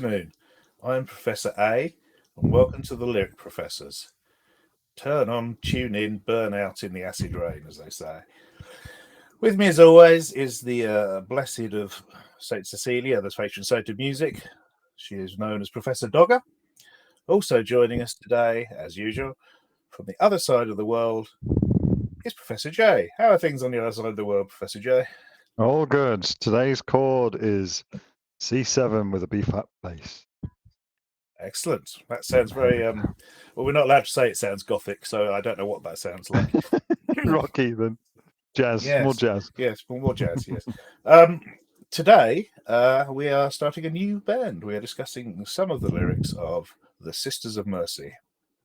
afternoon. I'm Professor A, and welcome to the Lyric Professors. Turn on, tune in, burn out in the acid rain, as they say. With me, as always, is the blessed of St. Cecilia, the patron saint of music. She is known as Professor Dogger. Also joining us today, as usual, from the other side of the world, is Professor J. How are things on the other side of the world, Professor J? All good. Today's chord is C7 with a B flat bass. Excellent. That sounds very well, we're not allowed to say it sounds gothic, so I don't know what that sounds like. Rocky then. Jazz, Yes. more jazz. Yes, more jazz, yes. Today, we are starting a new band. We are discussing some of the lyrics of the Sisters of Mercy.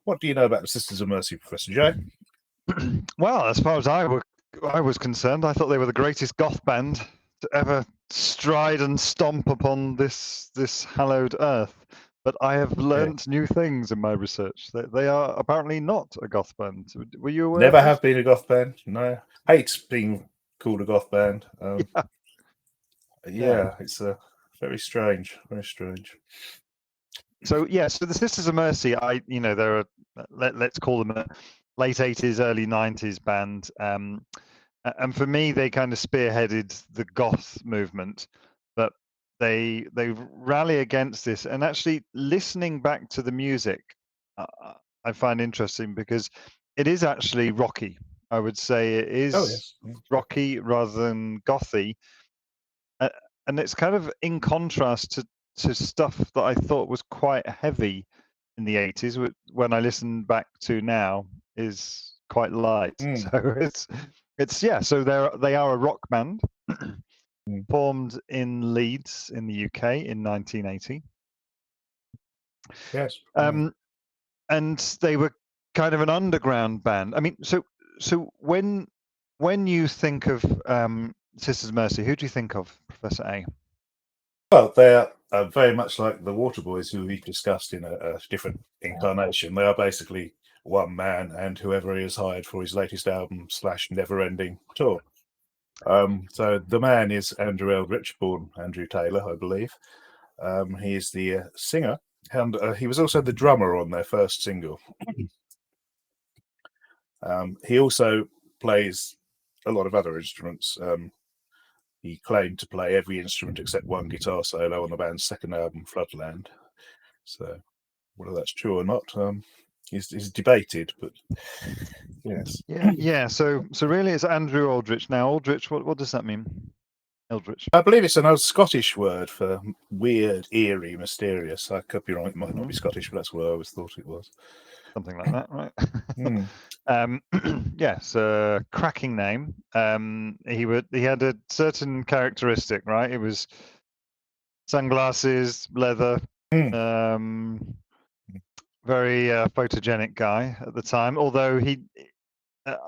What do you know about the Sisters of Mercy, Professor J? Well, as far as I was concerned, I thought they were the greatest goth band to ever stride and stomp upon this hallowed earth. But I have learnt new things in my research. They are apparently not a goth band. Were you aware? Never have been a goth band. No, hate being called a goth band. Yeah, it's very strange. Very strange. So the Sisters of Mercy, they're let's call them a late 80s, early 90s band. And for me, they kind of spearheaded the goth movement, but they rally against this. And actually, listening back to the music, I find interesting because it is actually rocky. I would say it is rocky rather than gothy, and it's kind of in contrast to stuff that I thought was quite heavy in the 80s. When I listen back to now, is quite light. So so they are a rock band formed in Leeds in the UK in 1980. Yes. And they were kind of an underground band. I mean, so when you think of Sisters of Mercy, who do you think of, Professor A? Well, they're very much like the Waterboys, who we discussed in a different incarnation. They are basically one man and whoever he has hired for his latest album / never-ending tour. So the man is Andrew Eldritch, born Andrew Taylor, I believe. He is the singer, and he was also the drummer on their first single. He also plays a lot of other instruments. He claimed to play every instrument except one guitar solo on the band's second album, Floodland. So whether that's true or not is debated, but yes. Yeah. So really, it's Andrew Aldrich. Now, Aldrich, what does that mean? Eldritch. I believe it's an old Scottish word for weird, eerie, mysterious. I could be wrong; it might not be Scottish, but that's what I always thought it was. Something like that, right? Yes, cracking name. He had a certain characteristic, right? It was sunglasses, leather, very photogenic guy at the time. Although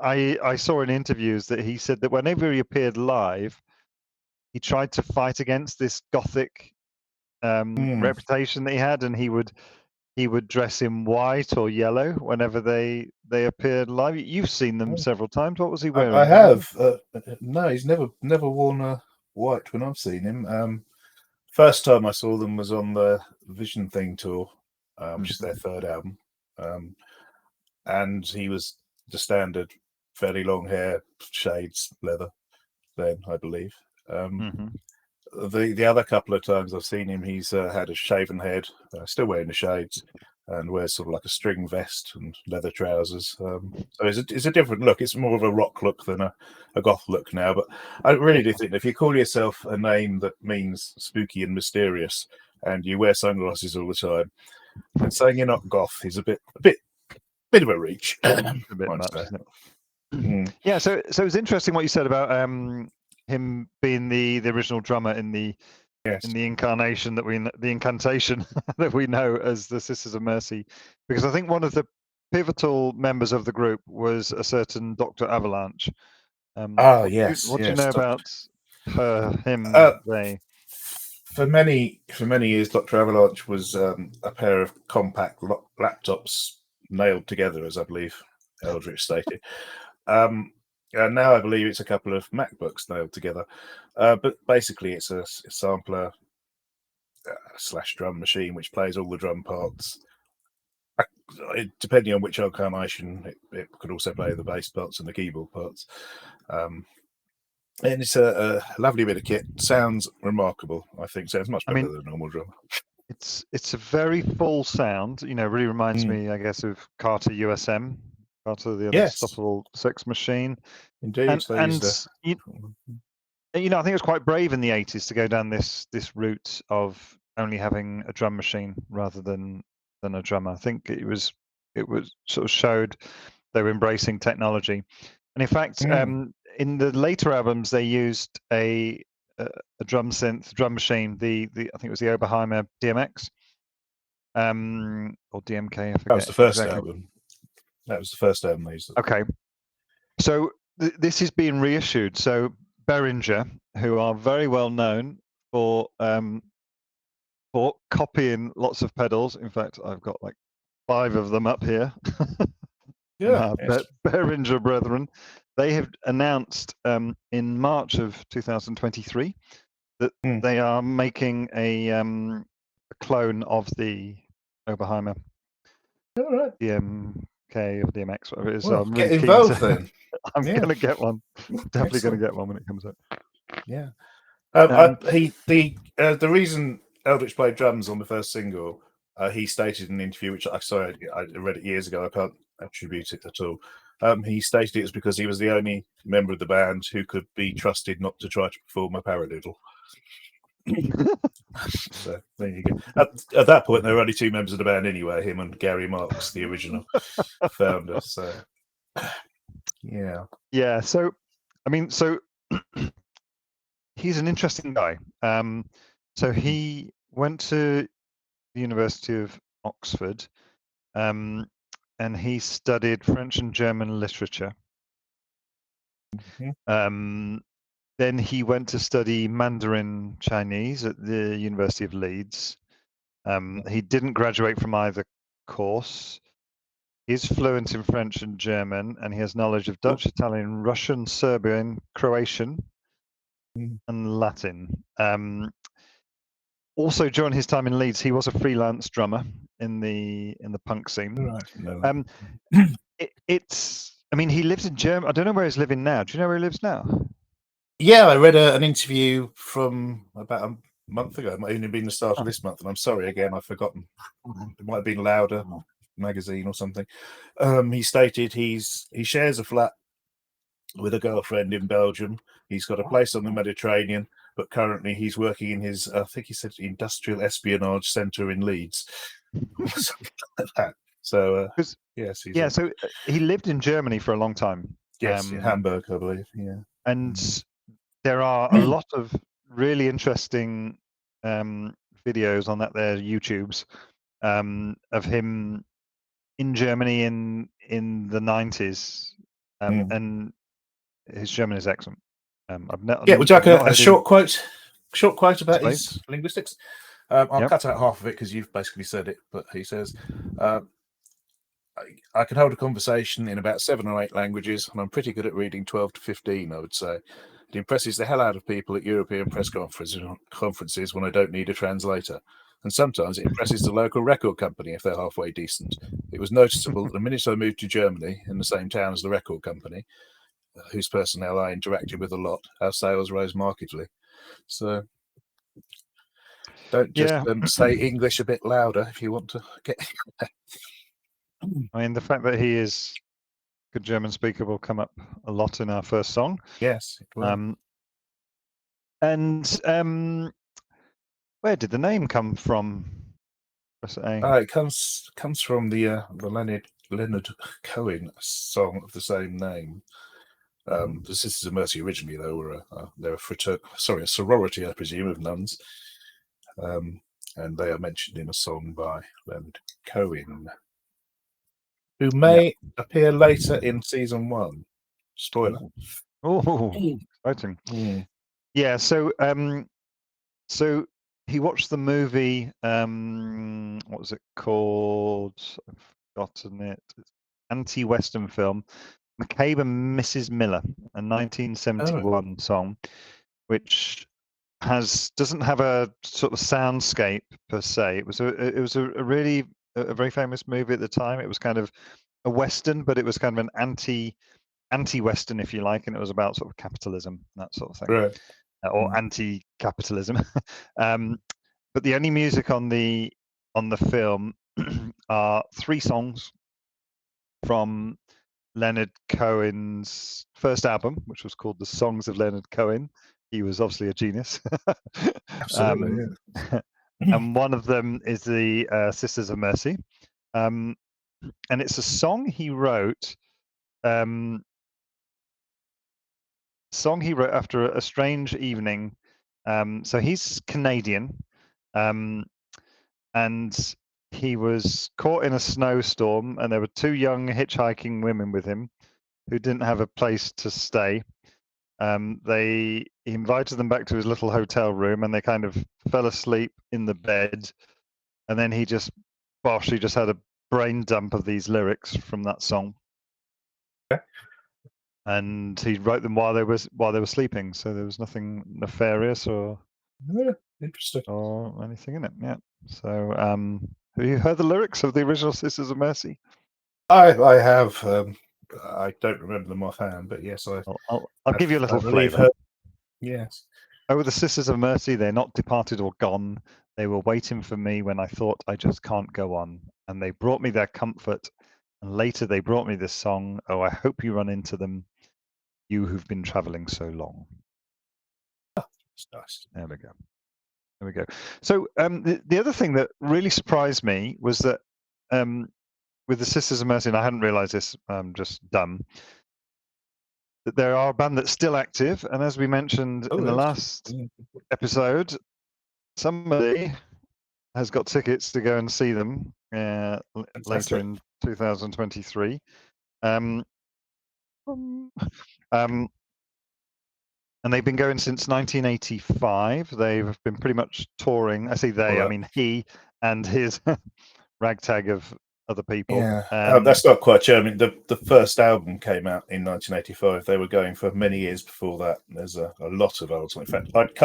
I saw in interviews that he said that whenever he appeared live, he tried to fight against this gothic reputation that he had, and he would dress in white or yellow whenever they appeared live. You've seen them several times. What was he wearing? I have. No, he's never worn white when I've seen him. First time I saw them was on the Vision Thing tour, which is their third album, and he was the standard, fairly long hair, shades, leather. Then I believe. The other couple of times I've seen him, he's had a shaven head, still wearing the shades, and wears sort of like a string vest and leather trousers. So it's a different look. It's more of a rock look than a goth look now. But I really do think that if you call yourself a name that means spooky and mysterious, and you wear sunglasses all the time, and saying you're not goth is a bit of a reach. A bit much, isn't it? Yeah. So it's interesting what you said about him being the original drummer in the incarnation the incantation that we know as the Sisters of Mercy, because I think one of the pivotal members of the group was a certain Dr. Avalanche. Yes. What do you know about him? They? For many years, Dr. Avalanche was a pair of compact laptops nailed together, as I believe Eldritch stated. And now I believe it's a couple of MacBooks nailed together. But basically, it's a sampler slash drum machine, which plays all the drum parts. Depending on which incarnation, it could also play the bass parts and the keyboard parts. And it's a lovely bit of kit. Sounds remarkable, I think. Sounds much better than a normal drum. It's a very full sound. Really reminds me, I guess, of Carter USM, Carter the Unstoppable Six machine. Indeed, and I think it was quite brave in the 80s to go down this route of only having a drum machine rather than a drummer. I think it was sort of showed they were embracing technology. And in fact, in the later albums, they used a drum machine. I think it was the Oberheimer DMX, or DMK. I forget. That was the first album. That was the first album they used. Okay, so this is being reissued. So Behringer, who are very well known for copying lots of pedals. In fact, I've got like 5 of them up here. Behringer brethren, they have announced in March of 2023 that they are making a clone of the Oberheimer DMK or DMX, whatever it is. Well, I'm get really involved then. I'm going to get one. Definitely going to get one when it comes out. Yeah. The reason Eldritch played drums on the first single, he stated in an interview, which I read it years ago. I can't attribute it at all. He stated it was because he was the only member of the band who could be trusted not to try to perform a paradiddle. So there you go. At that point, there were only 2 members of the band anyway, him and Gary Marks, the original founder. So yeah. So I mean, he's an interesting guy. So he went to the University of Oxford, and he studied French and German literature. Then he went to study Mandarin Chinese at the University of Leeds. He didn't graduate from either course. He's fluent in French and German, and he has knowledge of Dutch, Italian, Russian, Serbian, Croatian, and Latin. Also, during his time in Leeds, he was a freelance drummer in the punk scene. Right. I mean, he lives in Germany. I don't know where he's living now. Do you know where he lives now? Yeah, I read an interview from about a month ago. It might only been the start of this month, and I'm sorry again, I've forgotten. It might have been Louder magazine or something. He stated he shares a flat with a girlfriend in Belgium. He's got a place on the Mediterranean, but currently he's working in his, I think he said, industrial espionage centre in Leeds. Something like that. So yes, so he lived in Germany for a long time. Yes, in Hamburg, I believe. Yeah, and there are a lot of really interesting videos on their YouTubes of him in Germany in the 90s, and his German is excellent. Would you like a short quote about his linguistics? I'll cut out half of it because you've basically said it, but he says, I can hold a conversation in about 7 or 8 languages, and I'm pretty good at reading 12 to 15, I would say. It impresses the hell out of people at European press conferences when I don't need a translator. And sometimes it impresses the local record company if they're halfway decent. It was noticeable that the minute I moved to Germany, in the same town as the record company, whose personnel I interacted with a lot, our sales rose markedly. So don't just say English a bit louder if you want to get... I mean, the fact that he is good German speaker will come up a lot in our first song. Yes, it will. Where did the name come from? It comes from the Leonard Cohen song of the same name. The Sisters of Mercy originally, though, were a sorority, I presume, of nuns, and they are mentioned in a song by Leonard Cohen, who may appear later in season 1. Spoiler. Oh, exciting! Yeah. So he watched the movie. What was it called? I've forgotten it. Anti-Western film, McCabe and Mrs. Miller, a 1971 song, which doesn't have a sort of soundscape per se. It was a really a very famous movie at the time. It was kind of a western, but it was kind of an anti-western, if you like, and it was about sort of capitalism, that sort of thing, Right. or anti-capitalism. But the only music on the film are 3 songs from Leonard Cohen's first album, which was called The Songs of Leonard Cohen. He was obviously a genius. Absolutely. Yeah. And one of them is the Sisters of Mercy. And it's a song he wrote. After a strange evening. So he's Canadian, and he was caught in a snowstorm, and there were 2 young hitchhiking women with him who didn't have a place to stay. He invited them back to his little hotel room, and they kind of fell asleep in the bed. And then he just had a brain dump of these lyrics from that song. Okay. And he wrote them while they were sleeping, so there was nothing nefarious or Interesting. or anything in it. Yeah. So, have you heard the lyrics of the original Sisters of Mercy? I have. I don't remember them offhand, but yes, I'll give you a little believe flavour. Yes. Oh, the Sisters of Mercy, they're not departed or gone. They were waiting for me when I thought I just can't go on. And they brought me their comfort. And later they brought me this song. Oh, I hope you run into them, you who've been traveling so long. It's nice. There we go. So the other thing that really surprised me was that with the Sisters of Mercy, and I hadn't realized this, just dumb, that there are a band that's still active. And as we mentioned in the last episode, somebody has got tickets to go and see them later in 2023. And they've been going since 1985. They've been pretty much touring. I say they, I mean he and his ragtag of other people. Yeah, that's not quite true. I mean, the first album came out in 1985. They were going for many years before that. There's a lot of old. In fact, I'd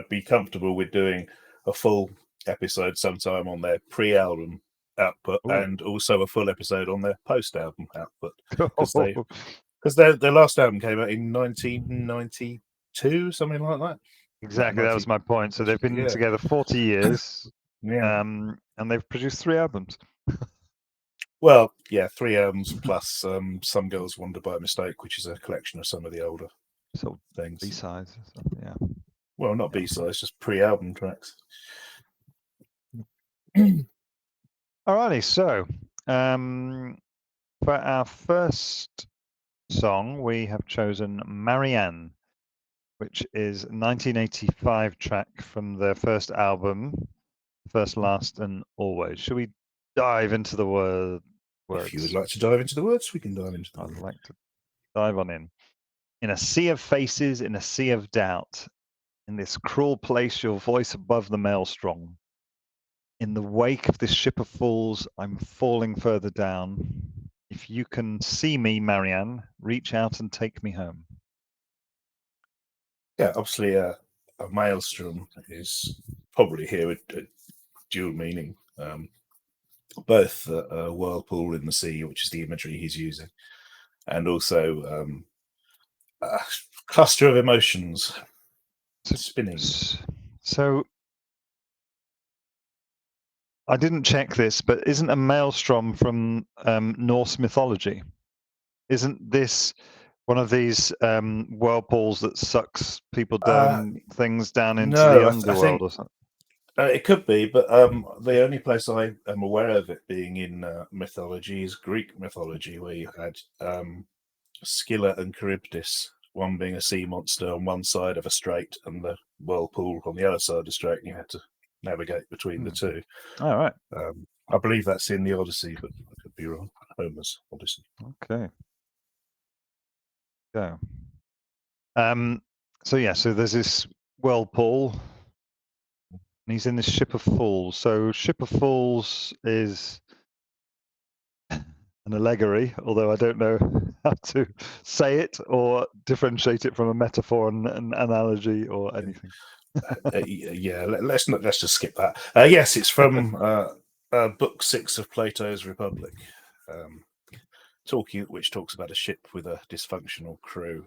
be comfortable with doing a full episode sometime on their pre-album output. Ooh. And also a full episode on their post-album output, because their last album came out in 1992, something like that. Exactly, that was my point. So they've been together 40 years, and they've produced 3 albums. Well, yeah, 3 albums plus Some Girls Wander by Mistake, which is a collection of some of the older things. B-sides, yeah. Well, not B-sides, just pre-album tracks. Alrighty, so for our first song, we have chosen Marianne, which is a 1985 track from their first album, First, Last, and Always. Should we dive into the words? If you would like to dive into the words, we can dive into the words. I'd like to dive on in. In a sea of faces, in a sea of doubt, in this cruel place, your voice above the maelstrom. In the wake of this ship of fools, I'm falling further down. If you can see me, Marianne, reach out and take me home. Yeah, obviously a maelstrom is probably here a dual meaning. Both a whirlpool in the sea, which is the imagery he's using, and also a cluster of emotions spinning. So I didn't check this, but isn't a maelstrom from Norse mythology? Isn't this one of these whirlpools that sucks people down, things down into the underworld or something? It could be, but the only place I am aware of it being in mythology is Greek mythology, where you had Scylla and Charybdis, one being a sea monster on one side of a strait and the whirlpool on the other side of the strait, and you had to navigate between the two. All right. I believe that's in the Odyssey, but I could be wrong. Homer's Odyssey. Okay. So so there's this whirlpool, and he's in this ship of fools. So ship of fools is an allegory, although I don't know how to say it or differentiate it from a metaphor and an analogy or anything. Yeah, let's just skip that. Yes, it's from Book 6 of Plato's Republic, which talks about a ship with a dysfunctional crew.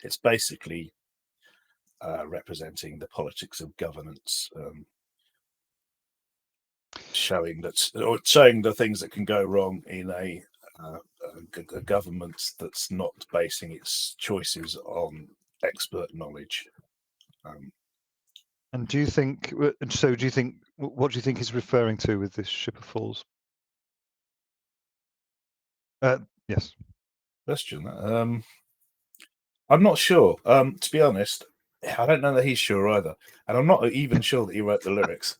It's basically representing the politics of governance, showing the things that can go wrong in a government that's not basing its choices on expert knowledge. And do you think? So, do you think? What do you think he's referring to with this ship of fools? Yes. Question. I'm not sure. To be honest, I don't know that he's sure either, and I'm not even sure that he wrote the lyrics.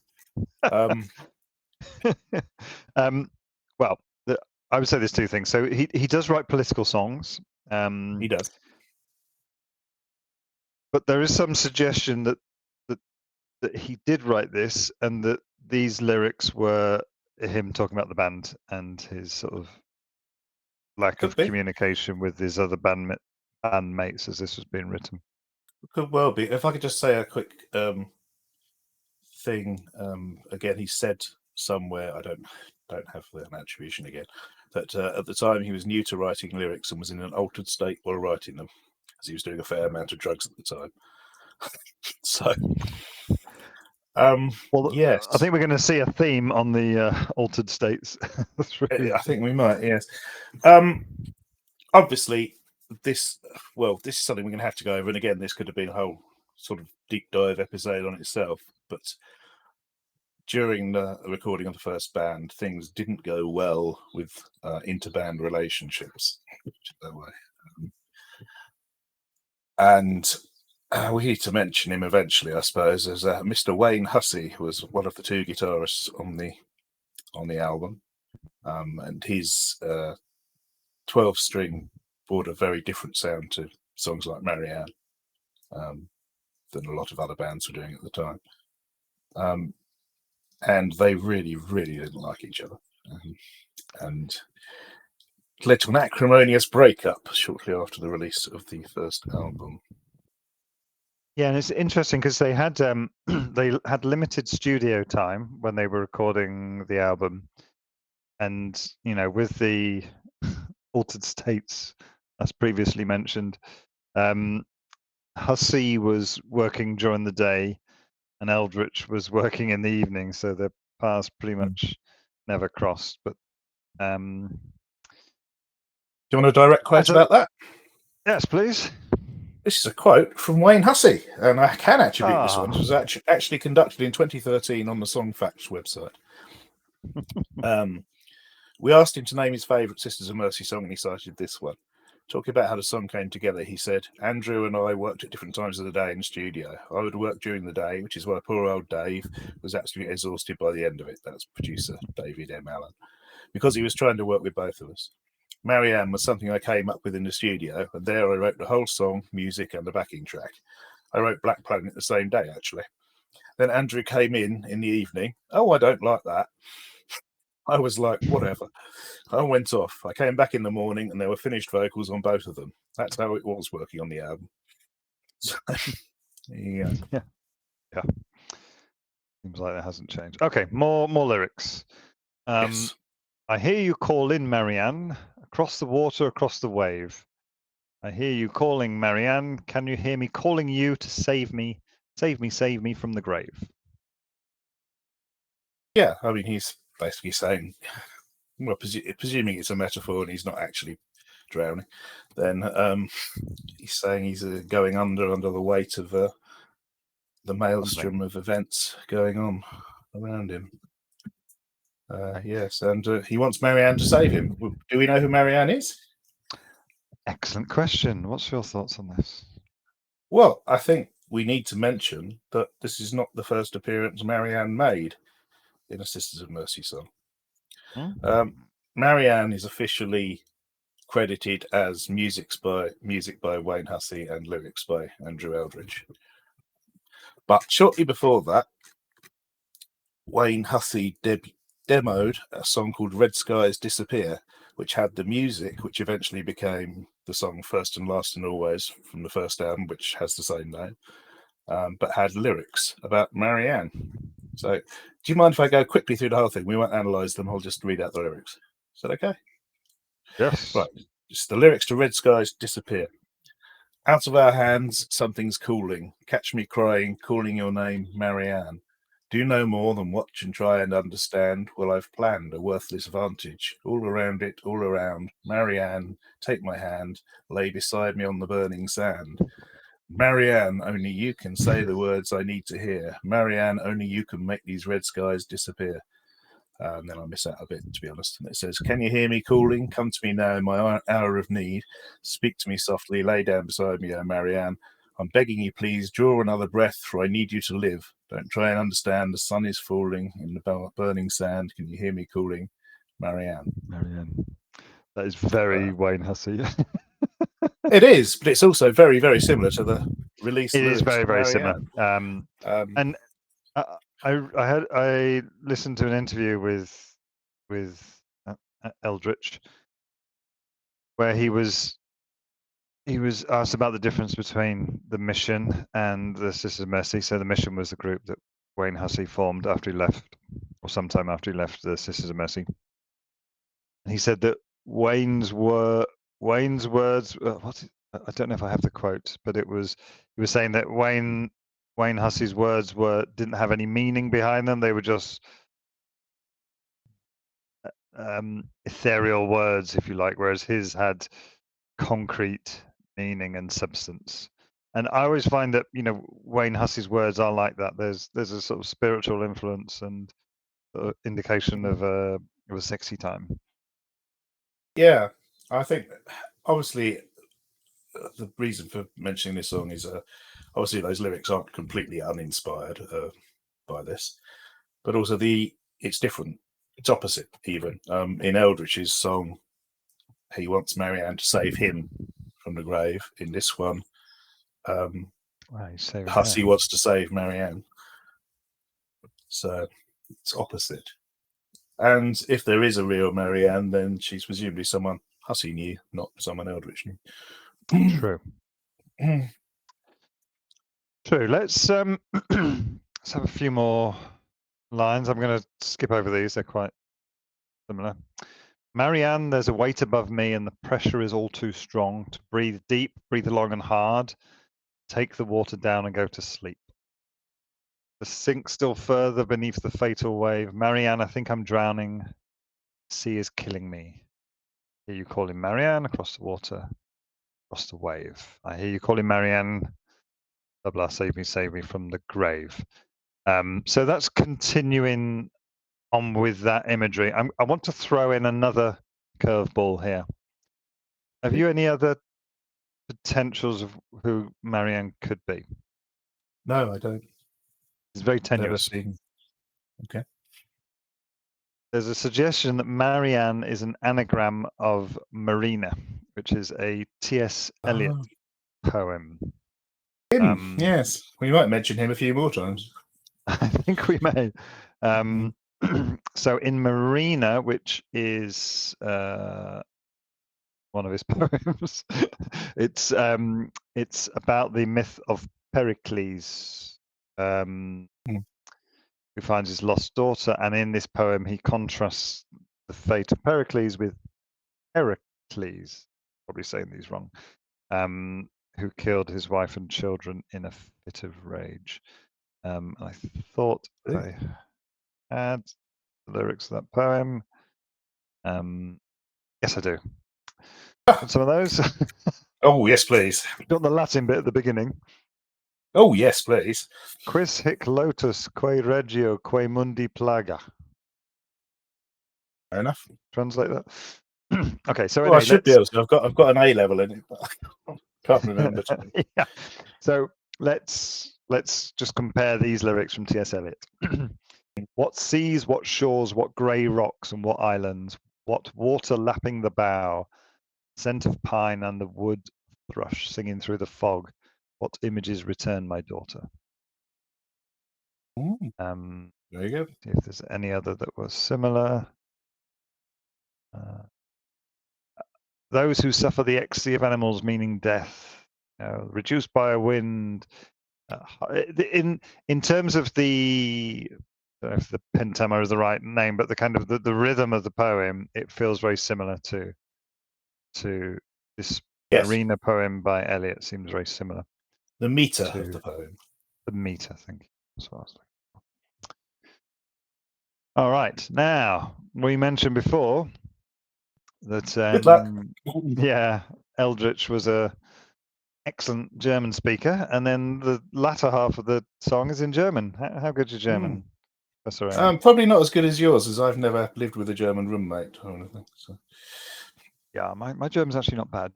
Well, I would say there's two things. So he does write political songs. He does. But there is some suggestion that he did write this, and that these lyrics were him talking about the band and his sort of lack Could of be. communication with his other bandmates as this was being written. Could well be. If I could just say a quick thing. Again, he said somewhere, I don't have an attribution again, that at the time he was new to writing lyrics and was in an altered state while writing them, as he was doing a fair amount of drugs at the time. So, well, yes, I think we're going to see a theme on the altered states. I think we might. Yes, obviously, this is something we're going to have to go over, and again, this could have been a whole sort of deep dive episode on itself, but during the recording of the first band, things didn't go well with interband relationships. And we need to mention him eventually, I suppose, as Mr. Wayne Hussey, who was one of the two guitarists on the album, and his 12-string brought a very different sound to songs like Marianne than a lot of other bands were doing at the time. And they really, really didn't like each other. And led to an acrimonious breakup shortly after the release of the first album. Yeah, and it's interesting because they had they had limited studio time when they were recording the album, and with the altered states, as previously mentioned, Hussey was working during the day, and Eldritch was working in the evening, so their paths pretty much never crossed. But do you want a direct quote about that? Yes, please. This is a quote from Wayne Hussey, and I can attribute this one. It was actually conducted in 2013 on the Songfacts website. We asked him to name his favourite Sisters of Mercy song, and he cited this one. Talking about how the song came together, he said, Andrew and I worked at different times of the day in the studio. I would work during the day, which is why poor old Dave was absolutely exhausted by the end of it. That's producer David M. Allen. Because he was trying to work with both of us. Marianne was something I came up with in the studio, and there I wrote the whole song, music, and the backing track. I wrote Black Planet the same day, actually. Then Andrew came in the evening. Oh, I don't like that. I was like, whatever. I went off. I came back in the morning, and there were finished vocals on both of them. That's how it was working on the album. So, yeah. Seems like that hasn't changed. Okay, more lyrics. Yes. I hear you call in, Marianne, across the water, across the wave. I hear you calling, Marianne. Can you hear me calling you to save me? Save me from the grave. Yeah, I mean, he's basically saying, well, presuming it's a metaphor and he's not actually drowning, then he's saying he's going under the weight of the maelstrom of events going on around him. Yes, and he wants Marianne to save him. Do we know who Marianne is? Excellent question. What's your thoughts on this? Well, I think we need to mention that this is not the first appearance Marianne made in a Sisters of Mercy song. Marianne is officially credited as music by Wayne Hussey and lyrics by Andrew Eldritch. But shortly before that, Wayne Hussey demoed a song called Red Skies Disappear, which had the music, which eventually became the song First and Last and Always from the first album, which has the same name, but had lyrics about Marianne. So, do you mind if I go quickly through the whole thing? We won't analyse them. I'll just read out the lyrics. Is that okay? Yes. Right. Just the lyrics to Red Skies Disappear. Out of our hands, something's cooling. Catch me crying, calling your name, Marianne. Do no more than watch and try and understand. Well, I've planned a worthless vantage. All around it, all around. Marianne, take my hand, lay beside me on the burning sand. Marianne, only you can say the words I need to hear. Marianne, only you can make these red skies disappear. And then I miss out a bit, to be honest. And it says, can you hear me calling? Come to me now in my hour of need. Speak to me softly. Lay down beside me, oh Marianne. I'm begging you, please, draw another breath, for I need you to live. Don't try and understand. The sun is falling in the burning sand. Can you hear me calling? Marianne. Marianne. That is very Wayne Hussey. It is, but it's also very, very similar to the release It lyrics is very, of very similar. Marianne. And I listened to an interview with Eldritch where he was asked about the difference between the Mission and the Sisters of Mercy. So the Mission was the group that Wayne Hussey formed after he left, or sometime after he left the Sisters of Mercy. And he said that Wayne's words. I don't know if I have the quote, but he was saying that Wayne Hussey's words didn't have any meaning behind them. They were just ethereal words, if you like, whereas his had concrete meaning and substance. And I always find that Wayne Hussey's words are like that. There's a sort of spiritual influence and indication of a sexy time. Yeah, I think obviously the reason for mentioning this song is obviously those lyrics aren't completely uninspired by this, but also it's different. It's opposite even. In Eldritch's song, he wants Marianne to save him from the grave. In this one, Hussey wants to save Marianne. So it's opposite. And if there is a real Marianne, then she's presumably someone Hussey knew, not someone Eldritch knew. True. True. Let's have a few more lines. I'm going to skip over these. They're quite similar. Marianne, there's a weight above me and the pressure is all too strong to breathe deep, breathe long and hard, take the water down and go to sleep. To sink still further beneath the fatal wave. Marianne, I think I'm drowning. The sea is killing me. I hear you calling Marianne across the water, across the wave. I hear you calling Marianne, blah, blah, save me from the grave. So that's continuing on with that imagery. I want to throw in another curveball here. Have you any other potentials of who Marianne could be? No, I don't. It's very tenuous. Okay. There's a suggestion that Marianne is an anagram of Marina, which is a T.S. Eliot poem. Yes, we might mention him a few more times. I think we may. So in Marina, which is one of his poems, it's about the myth of Pericles, who finds his lost daughter, and in this poem he contrasts the fate of Pericles with Heracles, probably saying these wrong, who killed his wife and children in a fit of rage. I thought I had the lyrics of that poem. Yes, I do. Want some of those? Oh, yes, please. Got the Latin bit at the beginning. Oh, yes, please. Quis hic lotus quae regio quae mundi plaga. Fair enough. Translate that. Okay, so well, anyway, I should be able to. I've got an A level in it, but I can't remember. Yeah. So let's just compare these lyrics from T.S. Eliot. What seas, what shores, what grey rocks, and what islands, what water lapping the bow, scent of pine and the wood thrush singing through the fog, what images return my daughter. Very good. See if there's any other that was similar. those who suffer the ecstasy of animals, meaning death, reduced by a wind. In terms of the, I don't know if the pentama is the right name, but the kind of the rhythm of the poem, it feels very similar to this Yes, Marina poem by Eliot. Seems very similar the meter of to the poem. the meter. I think that's what I was looking for. All right, now we mentioned before that Good luck. yeah, Eldritch was a excellent German speaker, and then the latter half of the song is in German. How good's your German, Professor A? Probably not as good as yours, as I've never lived with a German roommate or anything. So. Yeah, my German's actually not bad.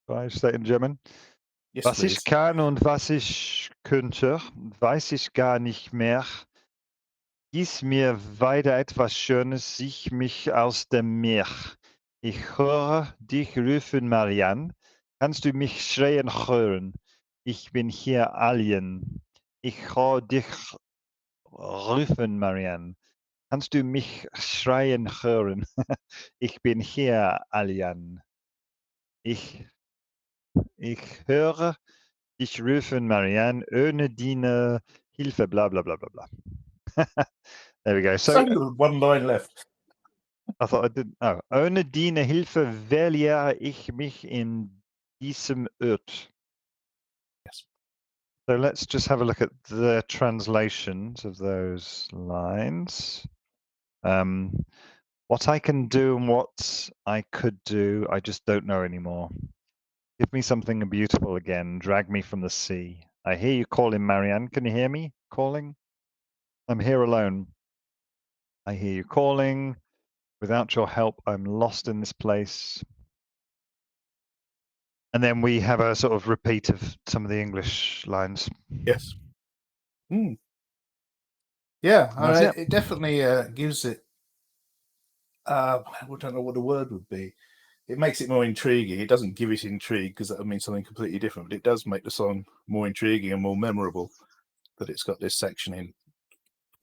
But I say it in German. Yes, Was ich please. kann und was ich könnte, weiß ich gar nicht mehr. Gieß mir weiter etwas Schönes, sich mich aus dem Meer. Ich höre dich rufen, Marianne. Kannst du mich schreien hören? Ich bin hier Alien. Ich höre dich rufen, Marianne. Kannst du mich schreien hören? Ich bin hier, Alien. Ich höre dich rufen, Marianne, ohne deine Hilfe, blah, blah, blah, blah, blah. There we go. So only one line left. I thought I didn't. Oh, ohne deine Hilfe verliere ich mich in diesem Ort. Yes. So let's just have a look at the translations of those lines. What I can do and what I could do, I just don't know anymore. Give me something beautiful again. Drag me from the sea. I hear you calling, Marianne. Can you hear me calling? I'm here alone. I hear you calling. Without your help, I'm lost in this place. And then we have a sort of repeat of some of the English lines. Yes. Yeah, And that's it. it definitely gives it. I don't know what the word would be. It makes it more intriguing. It doesn't give it intrigue because that would mean something completely different. But it does make the song more intriguing and more memorable. That it's got this section in,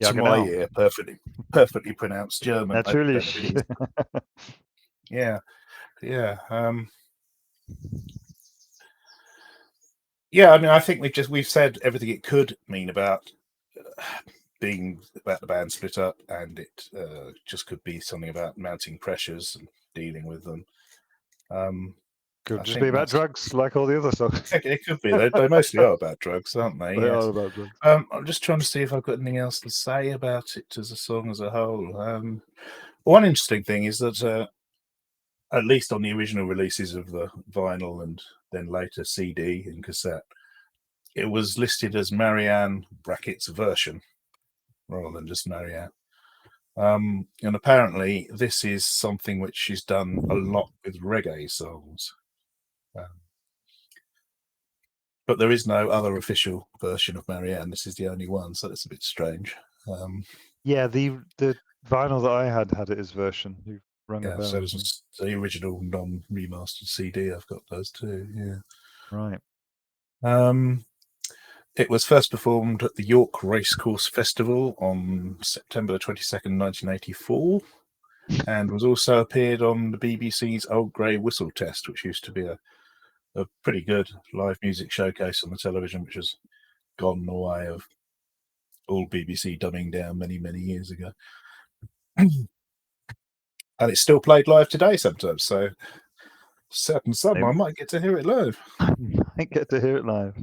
Ja, to my genau. ear, perfectly pronounced German. I don't know if it Natürlich. is. Yeah, yeah. Yeah, I mean, I think we've said everything it could mean about being about the band split up, and it just could be something about mounting pressures and dealing with them. Could I just think be about drugs, like all the other songs. it could be. They mostly are about drugs, aren't they? They Yes. are about drugs. I'm just trying to see if I've got anything else to say about it as a song as a whole. One interesting thing is that at least on the original releases of the vinyl and then later CD and cassette, it was listed as Marianne brackets version rather than just Marianne. And apparently this is something which she's done a lot with reggae songs. But there is no other official version of Marianne. This is the only one, so that's a bit strange. Yeah, the vinyl that I had it as version. You've rung a Yeah, bell so with me. there's the original non-remastered CD. I've got those too. Yeah. Right. It was first performed at the York Racecourse Festival on September the 22nd, 1984, and was also appeared on the BBC's Old Grey Whistle Test, which used to be a pretty good live music showcase on the television, which has gone the way of all BBC dumbing down many, many years ago. And it's still played live today sometimes, so certain some I might get to hear it live. I might get to hear it live.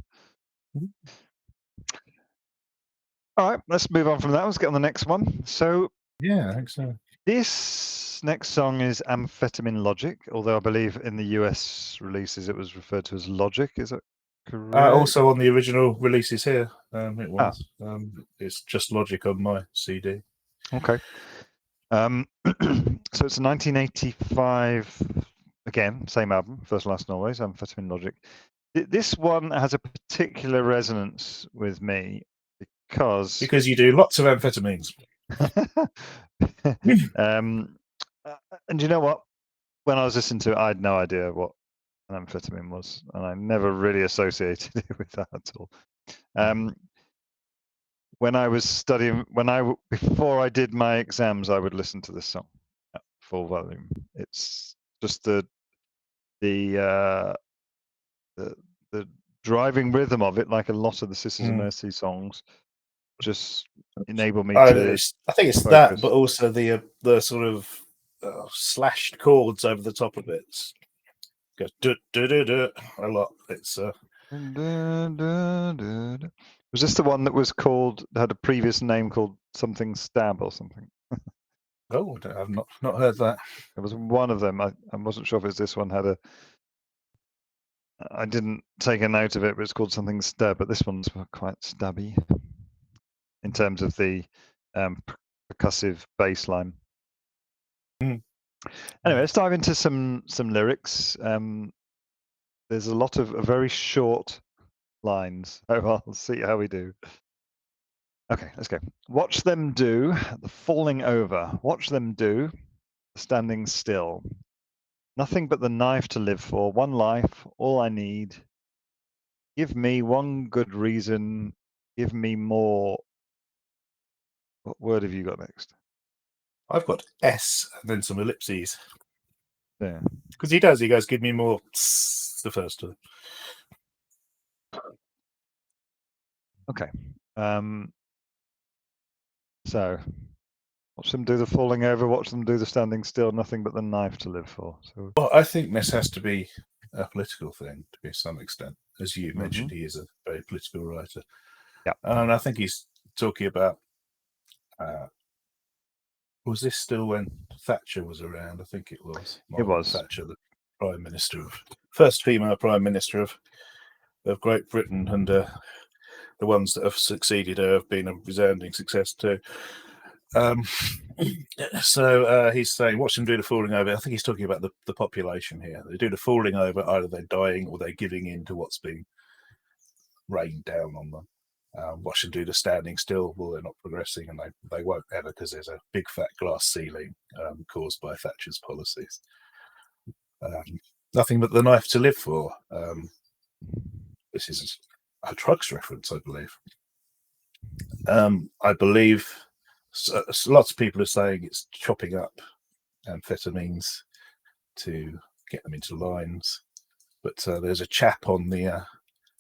All right, let's move on from that. Let's get on the next one. So yeah, I think so. This next song is Amphetamine Logic, although I believe in the US releases it was referred to as Logic. Is that correct? Also on the original releases here, it was. It's just Logic on my CD. Okay. So it's a 1985, again, same album, First, Last, and Always, Amphetamine Logic. This one has a particular resonance with me because you do lots of amphetamines. And you know what? When I was listening to it, I had no idea what an amphetamine was, and I never really associated it with that at all. When I was studying, before I did my exams, I would listen to this song at full volume. It's just the driving rhythm of it, like a lot of the Sisters of Mercy songs, just enable me to. I think it's focus. that, but also the sort of slashed chords over the top of it. Goes a lot. It's Was this the one that was called, had a previous name called something Stab or something? oh, I've not heard that. It was one of them. I wasn't sure if it's this one had a. I didn't take a note of it, but it's called something Stab. But this one's quite stabby in terms of the percussive bass line. Anyway, let's dive into some lyrics. There's a lot of very short lines. Oh, I'll see how we do. Okay, let's go. Watch them do the falling over. Watch them do the standing still. Nothing but the knife to live for. One life, all I need. Give me one good reason. Give me more. What word have you got next? I've got S and then some ellipses. Yeah. Because he does. He goes, give me more. The first two. Okay. So, watch them do the falling over. Watch them do the standing still. Nothing but the knife to live for. So, well, I think this has to be a political thing to some extent. As you mentioned, he is a very political writer. Yeah. And I think he's talking about. Was this still when Thatcher was around? I think it was. It was. Thatcher, the Prime Minister first female Prime Minister of Great Britain, and the ones that have succeeded her have been a resounding success too. So he's saying, watch them do the falling over. I think he's talking about the population here. They do the falling over, either they're dying or they're giving in to what's being rained down on them. Watch them do the standing still. Well, they're not progressing, and they won't ever, because there's a big fat glass ceiling caused by Thatcher's policies. Nothing but the knife to live for. This is a drugs reference, I believe. I believe lots of people are saying it's chopping up amphetamines to get them into lines. But there's a chap on the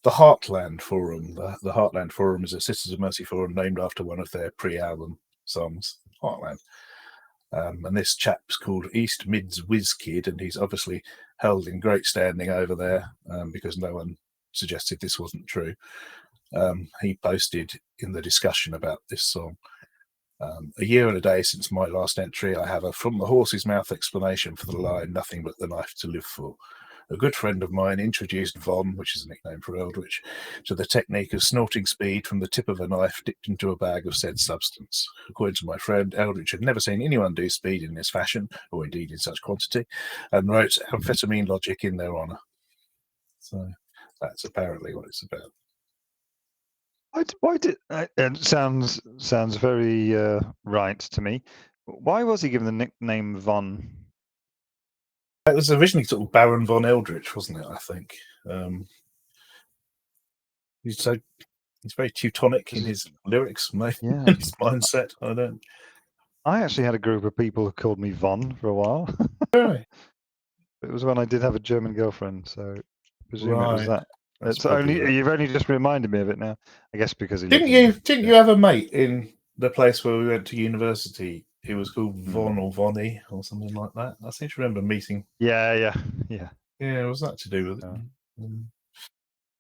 Heartland Forum. The Heartland Forum is a Sisters of Mercy forum named after one of their pre-album songs, Heartland. And this chap's called East Mid's Whiz Kid, and he's obviously held in great standing over there because no one suggested this wasn't true. He posted in the discussion about this song, a year and a day since my last entry, I have a from the horse's mouth explanation for the line, nothing but the knife to live for. A good friend of mine introduced Von, which is a nickname for Eldritch, to the technique of snorting speed from the tip of a knife dipped into a bag of said substance. According to my friend, Eldritch had never seen anyone do speed in this fashion, or indeed in such quantity, and wrote amphetamine logic in their honour. So that's apparently what it's about. Why did it sounds very right to me? Why was he given the nickname Von? It was originally sort of Baron von Eldritch, wasn't it? I think he's very Teutonic in his lyrics, maybe in his mindset. I don't. I actually had a group of people who called me Von for a while. Really? It was when I did have a German girlfriend, so I presume it was that. That's It's only that. You've only just reminded me of it now. I guess because he didn't you have a mate in the place where we went to university? It was called Von or Vonnie or something like that. I seem to remember meeting. Yeah. Was that to do with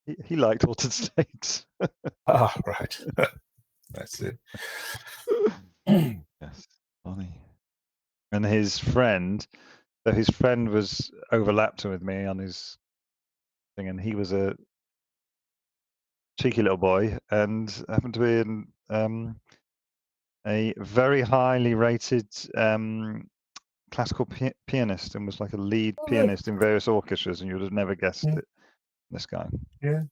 it? He liked Altered States. Right. That's it. Yes, funny. And his friend, so his friend was overlapped with me on his thing, and he was a cheeky little boy and happened to be in a very highly rated classical pianist, and was like a lead pianist in various orchestras, and you would have never guessed it. This guy. Yeah,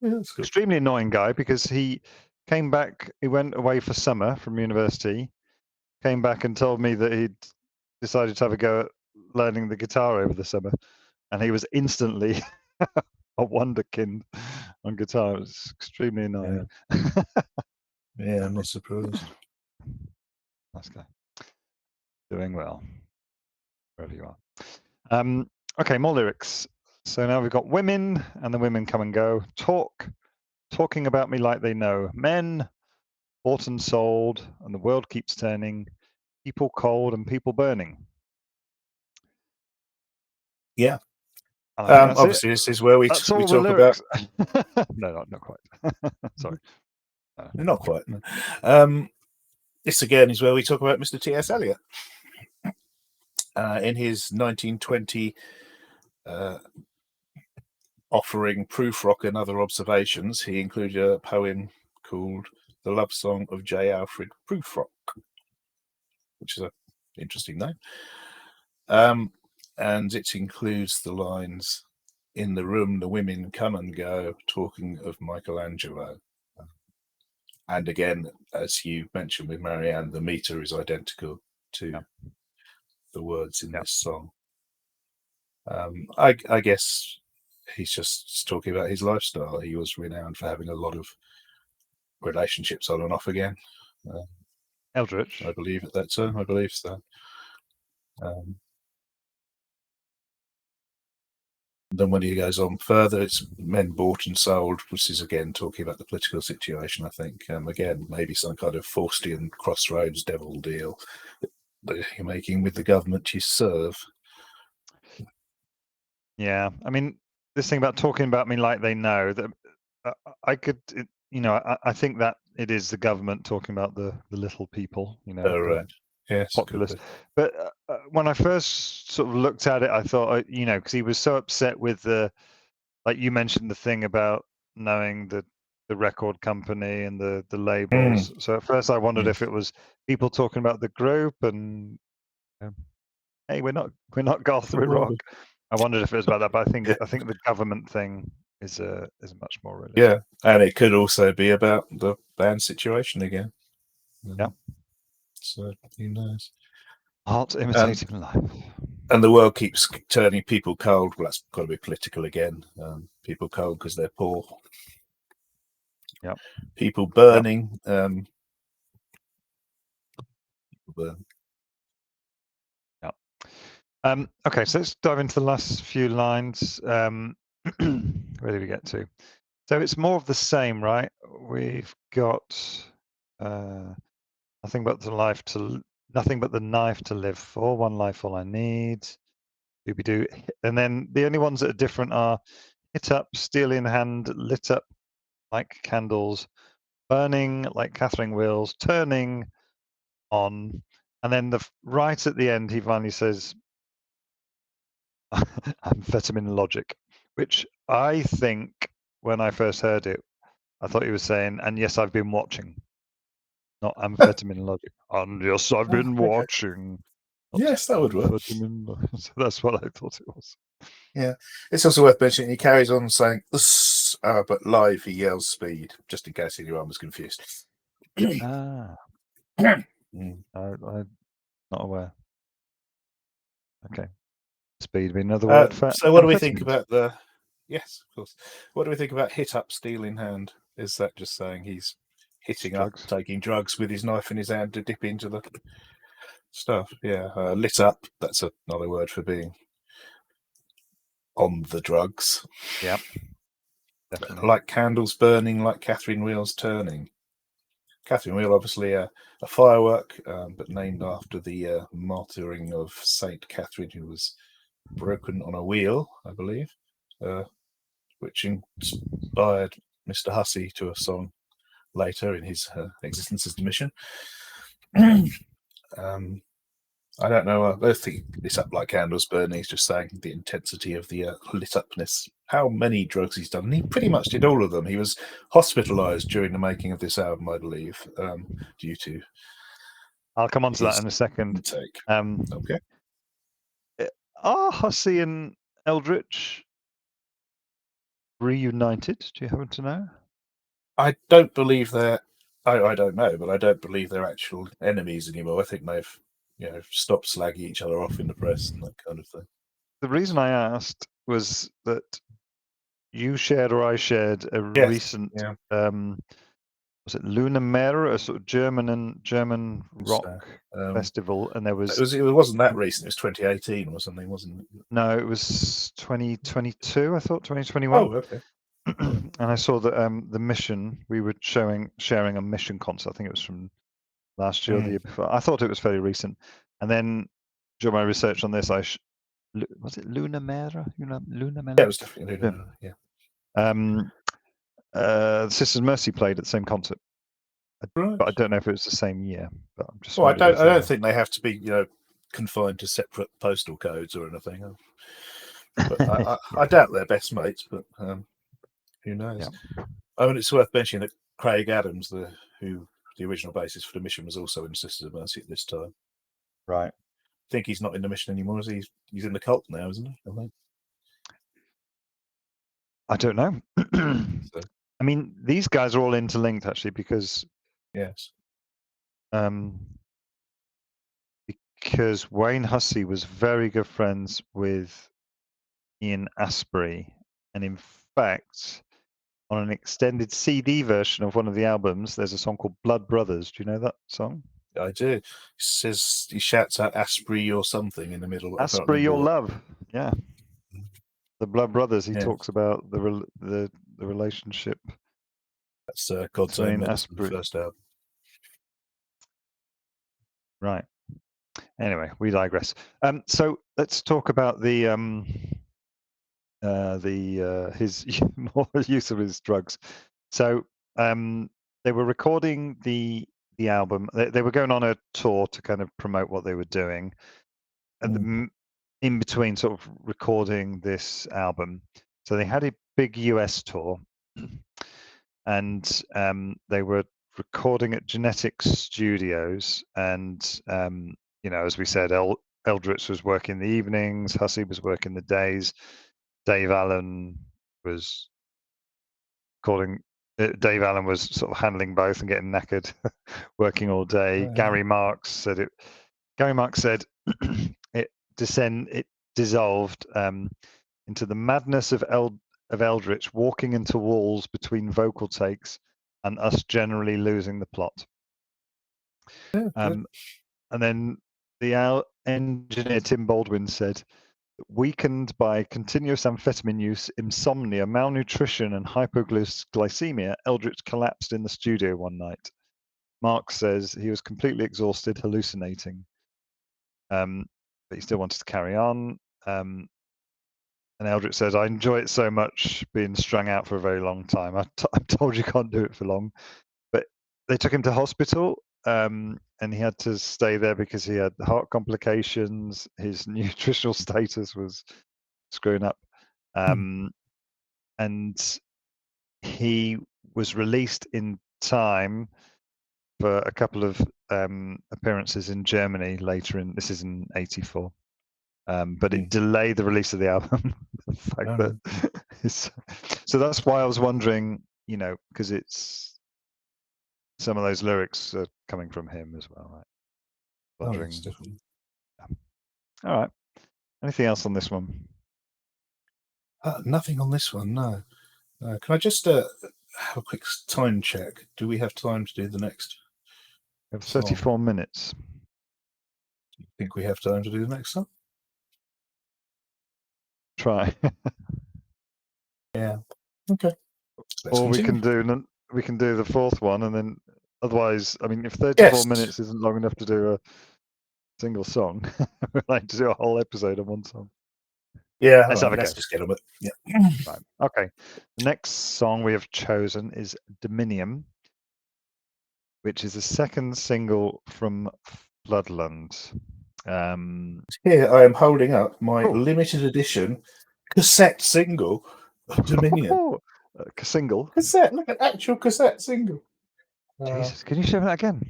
that's good. Extremely annoying guy, because he came back. He went away for summer from university, came back and told me that he'd decided to have a go at learning the guitar over the summer, and he was instantly a wonderkind on guitar. It was extremely annoying. Yeah, I'm not surprised. Nice guy. Doing well, wherever you are. Okay, more lyrics. So now we've got women, and the women come and go. Talking about me like they know. Men, bought and sold, and the world keeps turning. People cold and people burning. Yeah. And I think that's it. Obviously, this is where we That's all the talk about. lyrics. No, not quite. Sorry. Not quite. No. This again is where we talk about Mr. T.S. Eliot. In his 1920 offering Proof Rock and Other Observations, he included a poem called The Love Song of J. Alfred Proof-Rock, which is an interesting name. And it includes the lines, "In the room the women come and go, talking of Michelangelo." And again, as you mentioned with Marianne, the meter is identical to the words in this song. I guess he's just talking about his lifestyle. He was renowned for having a lot of relationships on and off again. Eldritch. I believe at that time. I believe so. Then when he goes on further, it's men bought and sold, which is again talking about the political situation, I think. Again, maybe some kind of Faustian crossroads devil deal that you're making with the government you serve. Yeah, I mean, this thing about talking about me like they know, that I could, I think that it is the government talking about the little people, Right. Yes, populace. But when I first sort of looked at it, I thought, because he was so upset with like you mentioned, the thing about knowing the record company and the labels. So at first I wondered if it was people talking about the group and, hey, we're not goth, we're rock. I wondered if it was about that, but I think the government thing is much more realistic. Yeah, and it could also be about the band situation again. Yeah. So who knows? Art imitating life. And the world keeps turning people cold. Well, that's got to be political again. People cold because they're poor. Yeah. People burning. People burn. Yeah. Okay, so let's dive into the last few lines. Where did we get to? So it's more of the same, right? We've got nothing but the knife to live for. One life, all I need. Doobie-doo. And then the only ones that are different are hit up, steel in hand, lit up like candles, burning like Catherine wheels, turning on. And then right at the end, he finally says, amphetamine logic, which I think when I first heard it, I thought he was saying, and yes, I've been watching, not amphetamine logic. And yes, I've been watching. Yes, that would work. So that's what I thought it was. Yeah, it's also worth mentioning he carries on saying, but live he yells speed, just in case anyone was confused. I'm not aware. Okay. Speed be another word for. So what do we think about the? Yes, of course. What do we think about hit up, steel in hand? Is that just saying he's hitting up, taking drugs with his knife in his hand to dip into the stuff? Yeah, lit up. That's another word for being on the drugs. Yeah, definitely. Like candles burning, like Catherine wheels turning. Catherine wheel, obviously a firework, but named after the martyring of Saint Catherine, who was broken on a wheel, I believe, which inspired Mr. Hussey to a song later in his Existence as Mission. I don't know. I don't think this up like candles burning is just saying the intensity of the lit upness. How many drugs he's done? And he pretty much did all of them. He was hospitalized during the making of this album, I believe, due to. I'll come on to that in a second. Intake. Okay. Are Hussey and Eldritch reunited? Do you happen to know? I don't believe they're. I don't know, but I don't believe they're actual enemies anymore. I think they've, stopped slagging each other off in the press and that kind of thing. The reason I asked was that you shared or I shared a recent was it Luna Mera, a sort of German rock festival, and there was it wasn't that recent. It was 2018 or something, wasn't it? No, it was 2022. I thought 2021. Oh, okay. And I saw that the Mission, we were sharing a Mission concert. I think it was from last year or the year before. I thought it was fairly recent. And then during my research on this, was it Luna Mera? Luna Mera? Yeah, it was definitely Luna Mera. Yeah. Sisters of Mercy played at the same concert, Right. but I don't know if it was the same year. But I'm just. Well, I don't think they have to be, confined to separate postal codes or anything. But I doubt they're best mates. But who knows? Yeah. I mean, it's worth mentioning that Craig Adams, the original bassist for the Mission, was also in Sisters of Mercy at this time. Right. I think he's not in the Mission anymore. Is he? He's in the Cult now, isn't he? I don't know. So. I mean, these guys are all interlinked actually, because yes, because Wayne Hussey was very good friends with Ian Astbury, and in fact, on an extended CD version of one of the albums, there's a song called Blood Brothers. Do you know that song? I do. He shouts out Asprey or something in the middle. Asprey your love. Yeah. The Blood Brothers. He talks about the relationship. That's God's Own Medicine, the first album. Right. Anyway, we digress. So let's talk about his more use of his drugs. So they were recording the album. They were going on a tour to kind of promote what they were doing. In between sort of recording this album, so they had a big US tour, and they were recording at Genetic Studios, and as we said, Eldritch was working the evenings, Hussey was working the days, Dave Allen was recording. Dave Allen was sort of handling both and getting knackered, working all day. Gary Marks said it dissolved into the madness of Eldritch walking into walls between vocal takes and us generally losing the plot. And then the engineer Tim Baldwin said, weakened by continuous amphetamine use, insomnia, malnutrition, and hypoglycemia, Eldritch collapsed in the studio one night. Mark says he was completely exhausted, hallucinating. But he still wanted to carry on. And Eldritch says, I enjoy it so much being strung out for a very long time. I'm told you can't do it for long. But they took him to hospital, and he had to stay there because he had heart complications. His nutritional status was screwing up. And he was released in time for a couple of appearances in Germany later this is in '84. But it delayed the release of the album. The fact so that's why I was wondering, because it's some of those lyrics are coming from him as well, right? Wondering. All right. Anything else on this one? Nothing on this one. No. Can I just have a quick time check? Do we have time to do the next? We have 34 minutes. Do you think we have time to do the next song? Try. Yeah. Okay. Or we can do the fourth one, and then otherwise, I mean, if 34 minutes isn't long enough to do a single song, we'd like to do a whole episode on one song. Yeah, let's just get on with it. Yeah. Right. Okay. The next song we have chosen is Dominium, which is the second single from Floodland. Here I am holding up my limited edition cassette single of Dominion. Cassette, look at actual cassette single. Jesus, can you show me that again?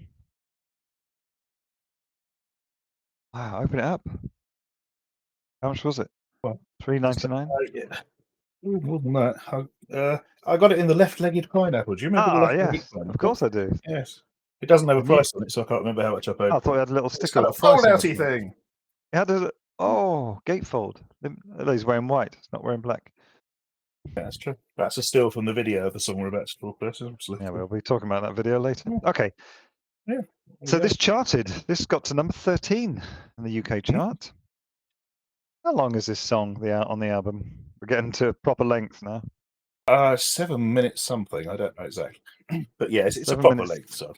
Wow, open it up. How much was it? Well, $3.99. Yeah. More than that. I got it in the left-legged pineapple. Do you remember the left-legged pineapple? Of course I do. Yes. It doesn't have a price on it, so I can't remember how much I paid. I thought it had a little sticker. It's got a fold-outy thing. It had a gatefold. He's wearing white. It's not wearing black. Yeah, that's true. That's a still from the video of the song we're about to talk about. Obviously. Yeah, we'll be talking about that video later. Okay. Yeah. So this charted. This got to number 13 in the UK chart. How long is this song on the album? We're getting to proper length now. 7 minutes something. I don't know exactly, but yeah, it's a 7 proper minutes. length song.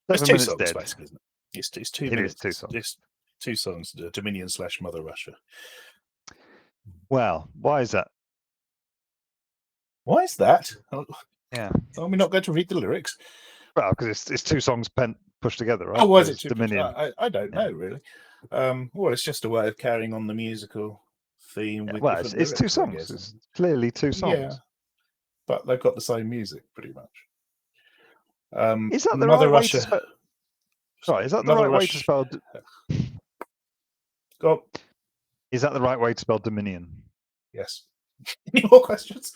It's 7 two minutes songs dead. basically, isn't it? It's 2 It minutes. is 2 songs. It's 2 songs. Dominion / Mother Russia. Well, why is that? Why is that? Yeah. Are we not going to read the lyrics? Well, because it's 2 songs pushed together, right? Oh, was it Dominion? I don't know really. Well, it's just a way of carrying on the musical theme with Well, different it's 2 lyrics, I songs. guess. It's clearly 2 songs. Yeah, but they've got the same music pretty much. Is that the Mother right way Russia. to spell? Right, is that the Mother right way to Russia. spell? Go. Is that the right way to spell Dominion? Yes. Any more questions?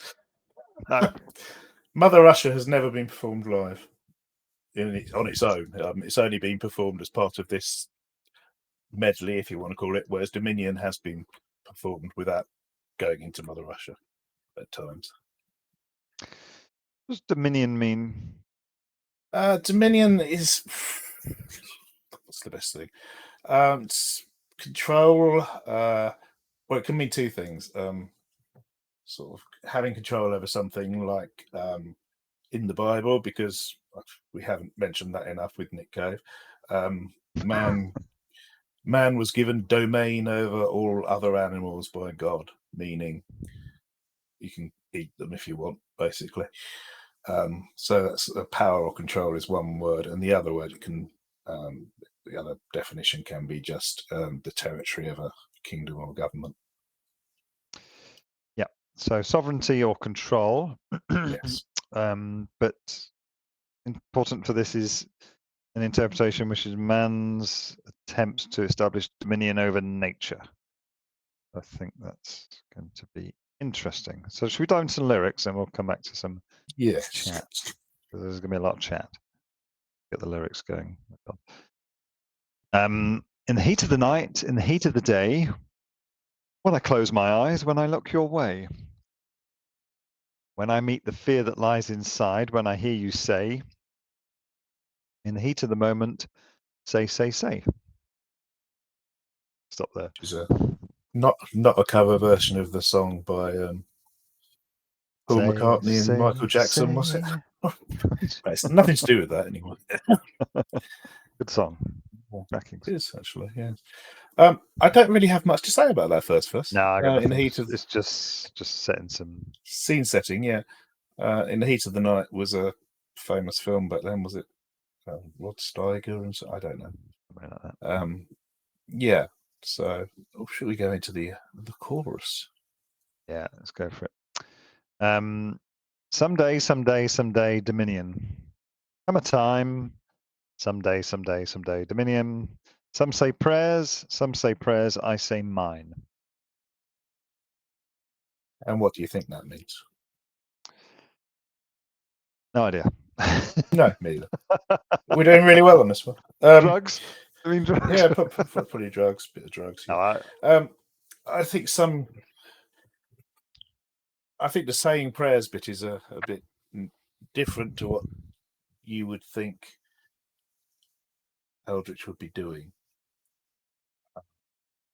No. Mother Russia has never been performed live on its own. It's only been performed as part of this medley, if you want to call it, whereas Dominion has been performed without going into Mother Russia at times. What does Dominion mean? Dominion is what's the best thing? It's control. Well, it can mean 2 things. Sort of having control over something like in the Bible, because we haven't mentioned that enough with Nick Cave. Man was given domain over all other animals by God, meaning you can eat them if you want, basically. So that's power or control is one word, and the other word can the other definition can be just the territory of a kingdom or government. Yeah. So sovereignty or control. Yes. But important for this is an interpretation which is man's attempts to establish dominion over nature. I think that's going to be interesting. So should we dive into some lyrics and we'll come back to some chat? There's going to be a lot of chat. Get the lyrics going. In the heat of the night, in the heat of the day, when I close my eyes, when I look your way, when I meet the fear that lies inside, when I hear you say, in the heat of the moment, say, say, say. Stop there. Which is not a cover version of the song by Paul McCartney and Michael Jackson, was it? It's nothing to do with that anyway. Good song. It is actually, yeah. I don't really have much to say about that first verse. No, in the heat of it's just setting some scene setting, yeah. In the heat of the night was a famous film back then, was it? Rod Steiger and so I don't know. Something like that. Yeah. So, should we go into the chorus? Yeah, let's go for it. Someday, someday, someday, Dominion. Come a time. Someday, someday, someday, Dominion. Some say prayers, I say mine. And what do you think that means? No idea. No, me either. We're doing really well on this one. Drugs? I mean, drugs. Yeah, probably drugs, bit of drugs. Yeah. No, I think the saying prayers bit is a bit different to what you would think Eldritch would be doing.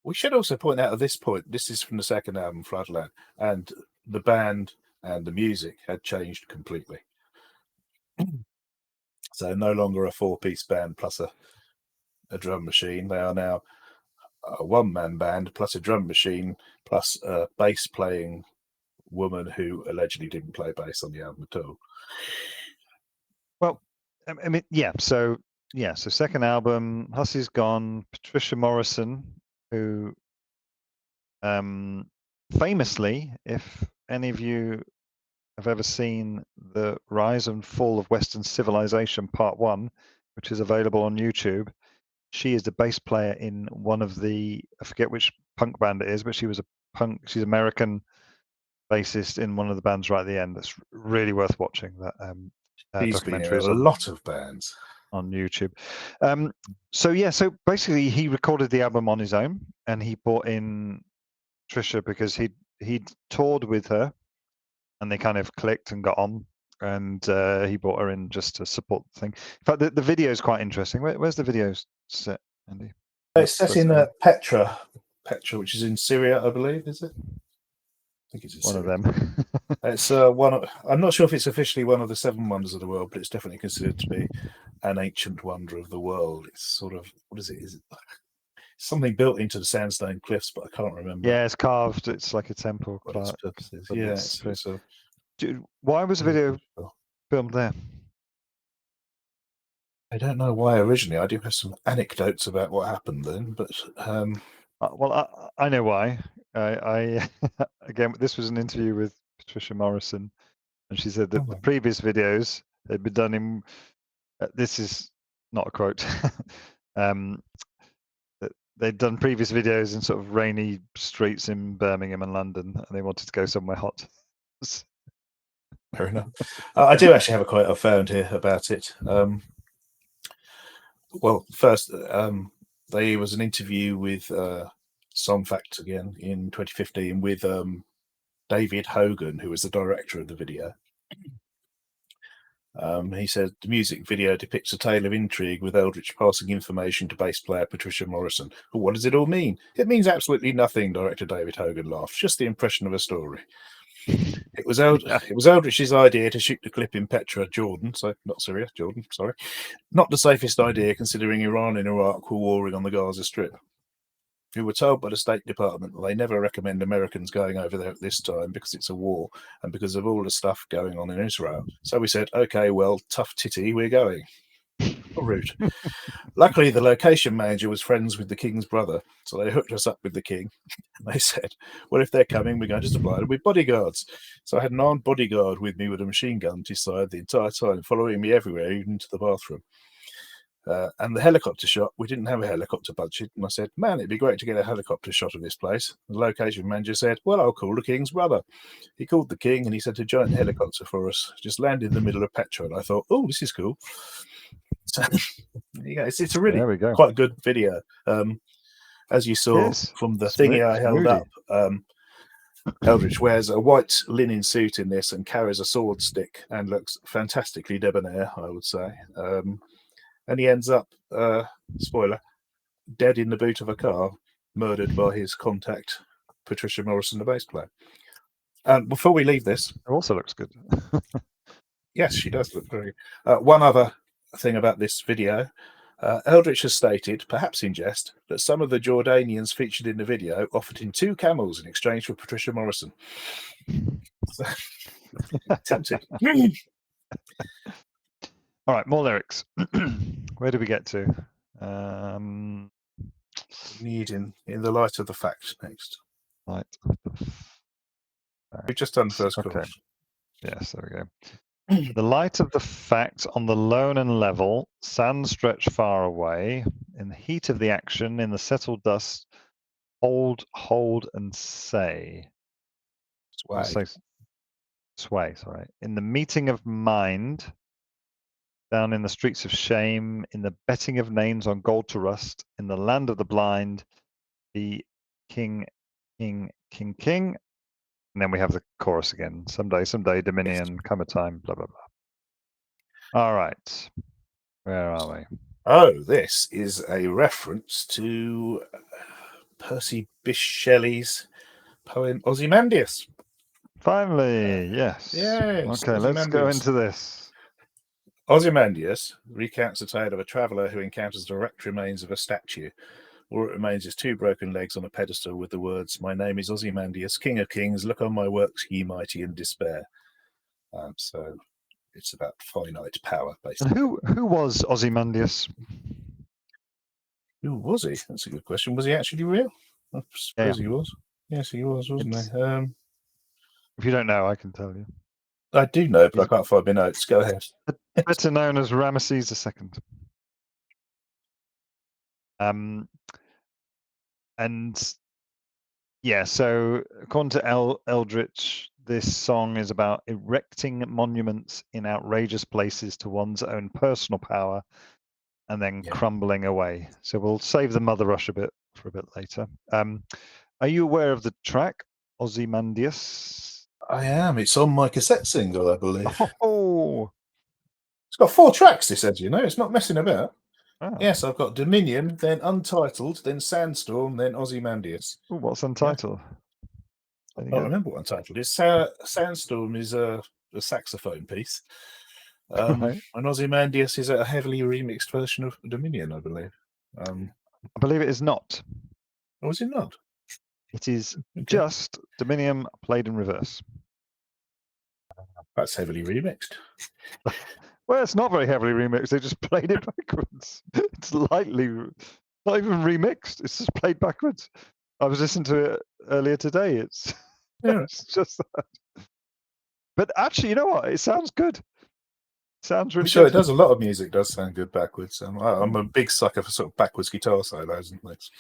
We should also point out at this point, this is from the second album, Floodland, and the band and the music had changed completely. So no longer a 4-piece band plus a drum machine. They are now a one-man band plus a drum machine plus a bass playing woman who allegedly didn't play bass on the album at all. Well, I mean, yeah. So second album, Hussey's gone. Patricia Morrison, who famously, if any of you have ever seen The Rise and Fall of Western Civilization Part 1, which is available on YouTube, she is the bass player in one of the, I forget which punk band it is, but she's American bassist in one of the bands right at the end. That's really worth watching. That He's been in a lot of bands on YouTube. So basically he recorded the album on his own, and he brought in Trisha because he'd toured with her and they kind of clicked and got on. And he brought her in just to support the thing. In fact, the video is quite interesting. Where's the video set, Andy? It's set in Petra, which is in Syria, I believe. Is it? I think it's in One Syria. of them. It's one. I'm not sure if it's officially one of the 7 wonders of the world, but it's definitely considered to be an ancient wonder of the world. It's sort of, what is it? Is it something built into the sandstone cliffs? But I can't remember. Yeah, it's carved. It's like a temple. What its purpose is. Yeah, it's why was the video filmed there? I don't know why originally. I do have some anecdotes about what happened then, but well, I know why. I again, this was an interview with Patricia Morrison, and she said that the previous videos had been done in. This is not a quote. That they'd done previous videos in sort of rainy streets in Birmingham and London, and they wanted to go somewhere hot. Fair enough. I do actually have a quote I found here about it. Well, first, there was an interview with Song Facts again in 2015 with David Hogan, who was the director of the video. He said the music video depicts a tale of intrigue with Eldritch passing information to bass player Patricia Morrison. Well, what does it all mean? It means absolutely nothing, director David Hogan laughed. Just the impression of a story. It was Eldritch's idea to shoot the clip in Petra, Jordan, so not Syria, Jordan, sorry. Not the safest idea considering Iran and Iraq were warring on the Gaza Strip. We were told by the State Department that they never recommend Americans going over there at this time because it's a war and because of all the stuff going on in Israel. So we said, okay, well, tough titty, we're going. Not rude. Luckily, the location manager was friends with the king's brother, so they hooked us up with the king. And they said, well, if they're coming, we're going to supply them with bodyguards. So I had an armed bodyguard with me with a machine gun to his side the entire time, following me everywhere, even to the bathroom. And the helicopter shot, we didn't have a helicopter budget. And I said, man, it'd be great to get a helicopter shot of this place. The location manager said, well, I'll call the king's brother. He called the king and he sent a giant helicopter for us, just landed in the middle of Petra. And I thought, oh, this is cool. So, yeah, it's a really quite good video. As you saw from the thingy I held up, Eldritch wears a white linen suit in this and carries a sword stick and looks fantastically debonair, I would say. And he ends up, spoiler, dead in the boot of a car, murdered by his contact, Patricia Morrison, the bass player. And before we leave this... It also looks good. Yes, she does look very good. One other thing about this video, Eldritch has stated, perhaps in jest, that some of the Jordanians featured in the video offered him 2 camels in exchange for Patricia Morrison. So, tempting. All right, more lyrics. Where do we get to? Need in the light of the facts next. Light of the We've just done the first chorus. Yes, there we go. The light of the fact on the lone and level, sand stretch far away, in the heat of the action, in the settled dust, hold, and say. Sway, sorry. In the meeting of mind, down in the streets of shame, in the betting of names on gold to rust, in the land of the blind, the king. And then we have the chorus again. Someday, Dominion, come a time, blah, blah, blah. All right. Where are we? Oh, this is a reference to Percy Bysshe Shelley's poem Ozymandias. Finally, yes. Yes. Okay, let's go into this. Ozymandias recounts the tale of a traveller who encounters the wrecked remains of a statue. All it remains is 2 broken legs on a pedestal with the words, "My name is Ozymandias, King of Kings. Look on my works, ye mighty, and despair." So it's about finite power, basically. And who was Ozymandias? Who was he? That's a good question. Was he actually real? I suppose he was. Yes, he was, wasn't he? If you don't know, I can tell you. I do know, but I can't find my notes. Go ahead. Better known as Ramesses II. And yeah, so according to Eldritch, this song is about erecting monuments in outrageous places to one's own personal power and then crumbling away. So we'll save the Mother Rush for a bit later. Are you aware of the track Ozymandias? I am. It's on my cassette single, I believe. Oh, It's got 4 tracks, it says, it's not messing about. ah. Yes, I've got Dominion, then Untitled, then Sandstorm, then Ozymandias. Ooh, what's Yeah. Untitled? I can't remember what Untitled is. Sandstorm is a saxophone piece. Right. And Ozymandias is a heavily remixed version of Dominion, I believe. I believe it is not. Or is it not? It is Okay. just Dominion played in reverse. That's heavily remixed. Well, it's not very heavily remixed. They just played it backwards. It's lightly, not even remixed. It's just played backwards. I was listening to it earlier today. It's, Yeah. it's just that. But actually, you know what? It sounds good. Sounds really I'm sure good. it does. A lot of music does sound good backwards. I'm a big sucker for sort of backwards guitar solos and things,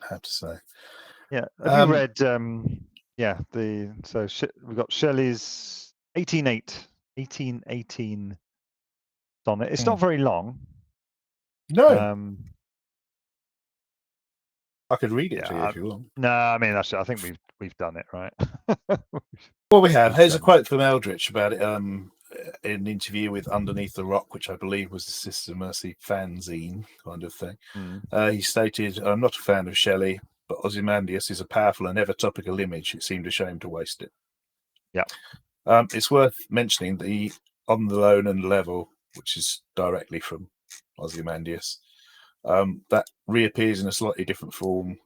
I have to say. Yeah. Have you read? Yeah. We've got Shelley's 1818 sonnet. It's not very long. No, I could read it to you Yeah. if you want. No, I mean actually, I think we've done it right. Well, we have. We've Here's a done it. quote from Eldritch about it in an interview with Underneath the Rock, which I believe was the Sister Mercy fanzine kind of thing. He stated, "I'm not a fan of Shelley, but Ozymandias is a powerful and ever topical image. It seemed a shame to waste it." Yeah. It's worth mentioning the On the Lone and Level, which is directly from Ozymandias, that reappears in a slightly different form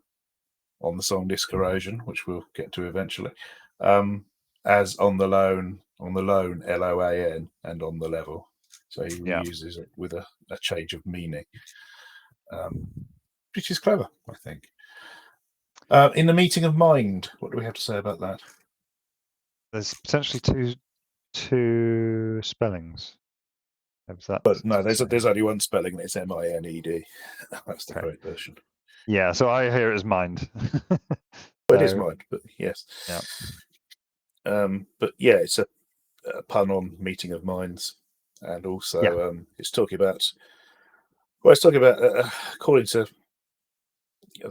on the song Disc Corrosion, which we'll get to eventually, as on the Lone, LOAN, and On the Level. So he reuses it with a change of meaning, which is clever, I think. In the Meeting of Mind, what do we have to say about that? There's potentially two spellings. But no, there's only one spelling, and it's MINED. That's the correct version. Yeah, so I hear it as mind. But it is mind, but yes. Yeah. But yeah, it's a pun on Meeting of Minds, and also it's talking about. Well, it's talking about according to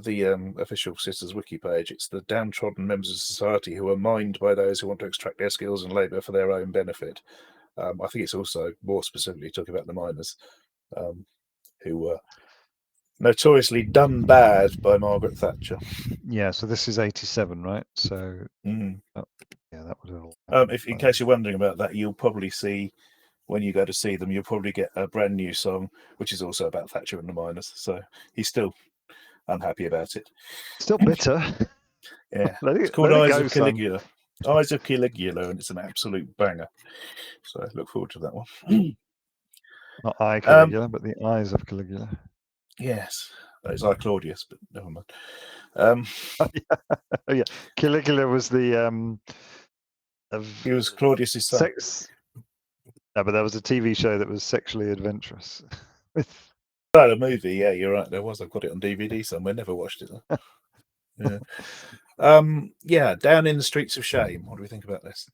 the official Sisters Wiki page, it's the downtrodden members of society who are mined by those who want to extract their skills and labour for their own benefit. I think it's also more specifically talking about the miners who were notoriously done bad by Margaret Thatcher. Yeah, so this is 87, right? So yeah, that would have all if in case you're wondering about that, you'll probably see when you go to see them, you'll probably get a brand new song, which is also about Thatcher and the miners. So he's still unhappy about it. Still bitter. Yeah, it's called Eyes of Caligula. Eyes of Caligula, and it's an absolute banger. So I look forward to that one. Not I Caligula, but the eyes of Caligula. Yes, that is I Claudius, but never mind. Oh yeah, Caligula was the he was Claudius's son. No, but there was a TV show that was sexually adventurous. The movie, yeah, you're right. There was. I've got it on DVD somewhere. Never watched it though. Yeah. Down in the Streets of Shame. What do we think about this?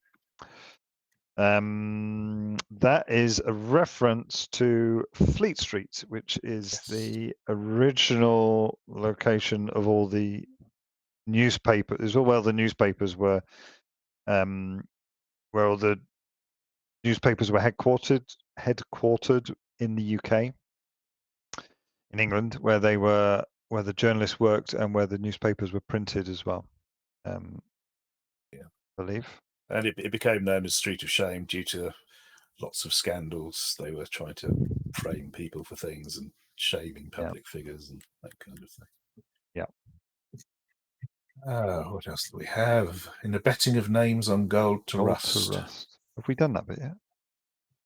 That is a reference to Fleet Street, which is the original location of all the newspapers. Well, the newspapers were where all the newspapers were headquartered in the UK, in England, where the journalists worked and where the newspapers were printed as well. I believe. And it became known as Street of Shame due to lots of scandals. They were trying to frame people for things and shaming public figures and that kind of thing. Yeah. What else do we have? In the betting of names on gold to rust. Have we done that bit yet?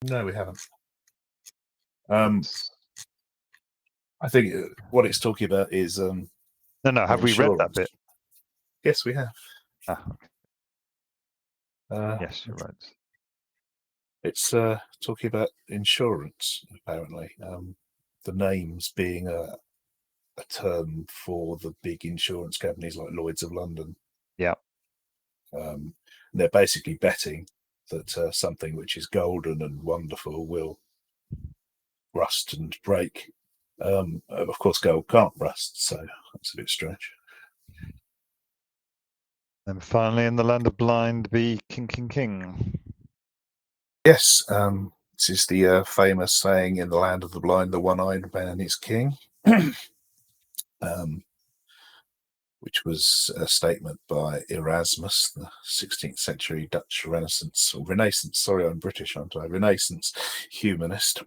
No, we haven't. I think what it's talking about is no. Have we read that bit? Yes, we have. Okay. Yes, you're right. It's talking about insurance, apparently. The names being a term for the big insurance companies like Lloyd's of London. Yeah. They're basically betting that something which is golden and wonderful will rust and break. Of course, gold can't rust, so that's a bit strange. And finally, in the land of blind, be king, king, king. Yes, this is the famous saying, in the land of the blind, the one-eyed man is king, which was a statement by Erasmus, the 16th century Dutch Renaissance, or Renaissance, sorry, I'm British, aren't I? Renaissance humanist.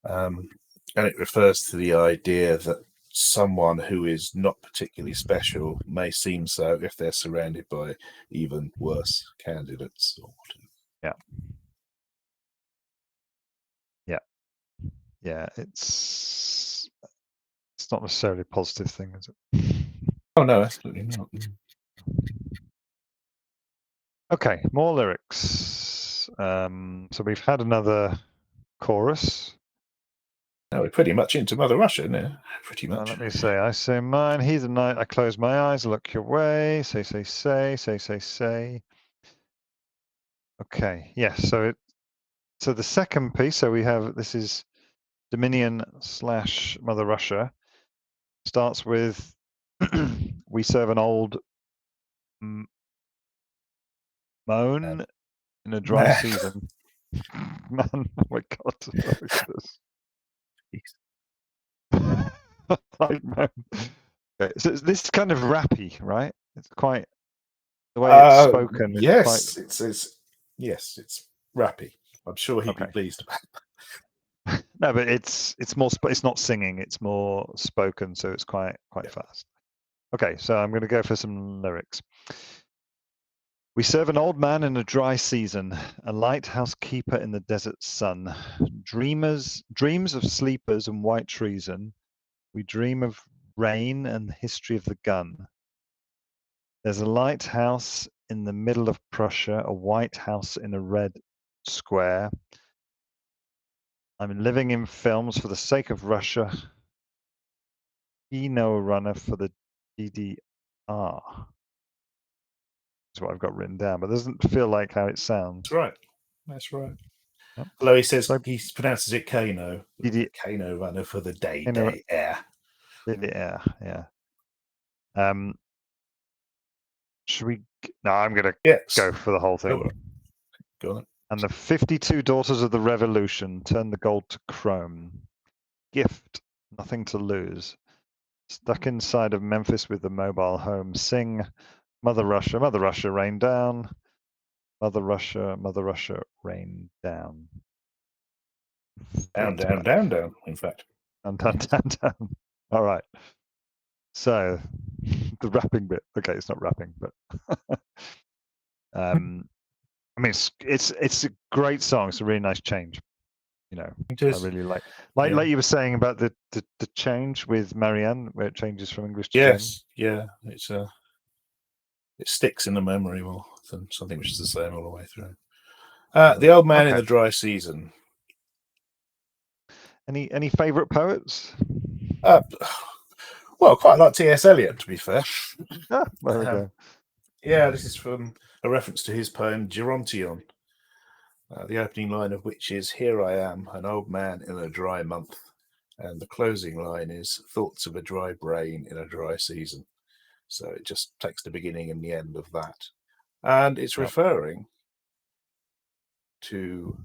And it refers to the idea that someone who is not particularly special may seem so if they're surrounded by even worse candidates. Yeah. Yeah. Yeah. It's not necessarily a positive thing, is it? Oh, no, absolutely not. Okay, more lyrics. So we've had another chorus. No, we're pretty much into Mother Russia now. Pretty much. Let me say, I say mine, he's the night, I close my eyes, look your way, say, say, say, say, say, say. Okay, yes, so the second piece, so we have, this is Dominion / Mother Russia, starts with, we serve an old moan in a dry Man. season. Man, oh my God, look at this. Okay, so this is kind of rappy, right? It's quite the way it's spoken. Yes, yes, it's rappy. I'm sure he'd be Okay. pleased about that. No, but it's more. It's not singing. It's more spoken, so it's quite fast. Okay, so I'm going to go for some lyrics. We serve an old man in a dry season, a lighthouse keeper in the desert sun. Dreams of sleepers and white treason. We dream of rain and the history of the gun. There's a lighthouse in the middle of Prussia, a white house in a red square. I'm living in films for the sake of Russia. Be no runner for the DDR. Is what I've got written down, but it doesn't feel like how it sounds. That's right. That's right. Yep. Although he says So he pronounces it Kano. DD, Kano runner for the day Kano, air. DDR, yeah. Should we? No, I'm gonna go for the whole thing. Go on. And the 52 daughters of the revolution turn the gold to chrome. Gift, nothing to lose. Stuck inside of Memphis with the mobile home. Sing, Mother Russia, rain down. Mother Russia, rain down. Down, down, down, down, in fact. Down, down, down, down. All right. So the rapping bit. Okay, it's not rapping, but I mean, it's a great song. It's a really nice change. You know, I really like you were saying about the change with Marianne, where it changes from English to German. Yeah, it sticks in the memory more than something which is the same all the way through. The Old Man in the Dry Season. Any favourite poets? Well, quite like T.S. Eliot, to be fair. There we go. Yeah, this is from a reference to his poem Gerontion, the opening line of which is, "Here I am, an old man in a dry month," and the closing line is, "Thoughts of a dry brain in a dry season." So it just takes the beginning and the end of that, and it's referring to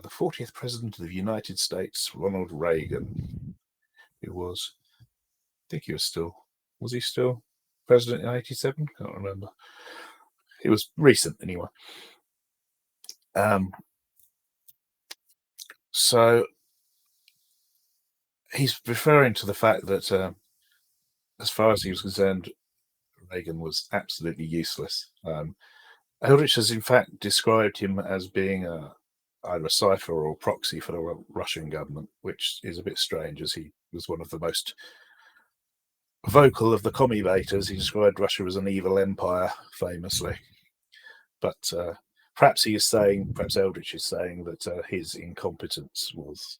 the 40th President of the United States, Ronald Reagan, who was, I think he was he still president in 87? Can't remember. It was recent anyway. So he's referring to the fact that, as far as he was concerned, Reagan was absolutely useless. Eldritch has in fact described him as being either a cipher or proxy for the Russian government, which is a bit strange, as he was one of the most vocal of the commie-baters. He described Russia as an evil empire, famously. But perhaps Eldritch is saying that his incompetence was